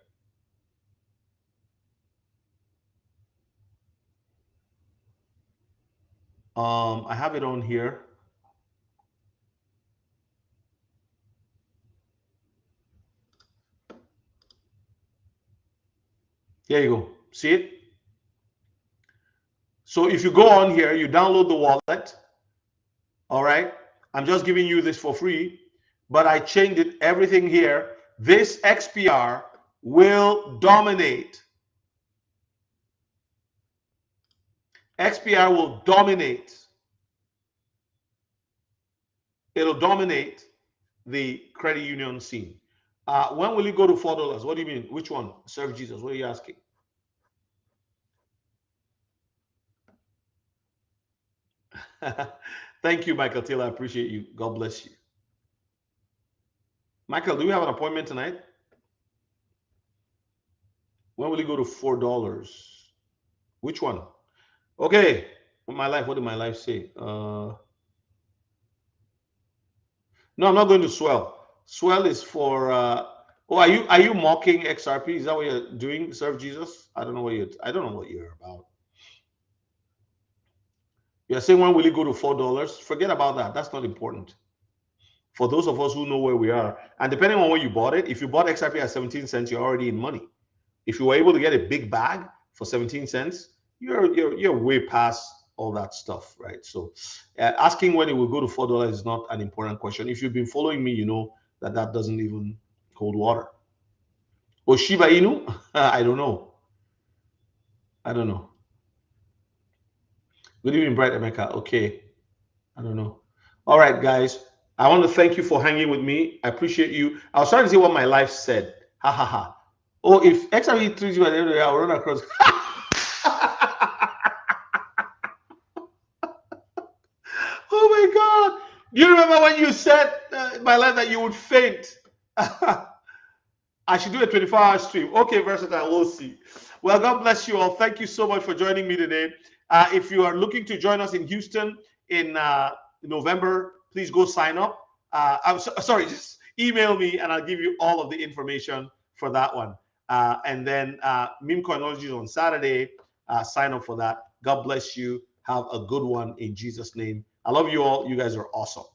I have it on here. There you go. See it? So if you go on here, you download the wallet. All right. I'm just giving you this for free, but I changed it, everything here. This XPR will dominate. XPR will dominate. It'll dominate the credit union scene. When will it go to $4? What do you mean? Which one? Serve Jesus. What are you asking? Thank you, Michael Taylor. I appreciate you. God bless you. Michael, do we have an appointment tonight? When will it go to $4? Which one? Okay. My life. What did my life say? No, I'm not going to Swell. Swell is for. Oh, are you mocking XRP? Is that what you're doing? Serve Jesus? I don't know what you're about. You're saying when will it go to $4? Forget about that. That's not important. For those of us who know where we are, and depending on when you bought it, if you bought XRP at 17 cents, you're already in money. If you were able to get a big bag for 17 cents, you're way past all that stuff, right? So asking when it will go to $4 is not an important question. If you've been following me, you know that doesn't even hold water. Oh, Shiba Inu? I don't know. Good evening, Bright Emeka. Okay. I don't know. All right, guys. I want to thank you for hanging with me. I appreciate you. I was trying to see what my life said. Ha ha ha. Oh, if XRP treats you at the end of the day, I'll run across. Oh my God. Do you remember when you said my life that you would faint? I should do a 24-hour stream. Okay, Versatile, we'll see. Well, God bless you all. Thank you so much for joining me today. If you are looking to join us in Houston in November, please go sign up. Sorry, just email me and I'll give you all of the information for that one. And then memecoins on Saturday. Sign up for that. God bless you. Have a good one in Jesus' name. I love you all. You guys are awesome.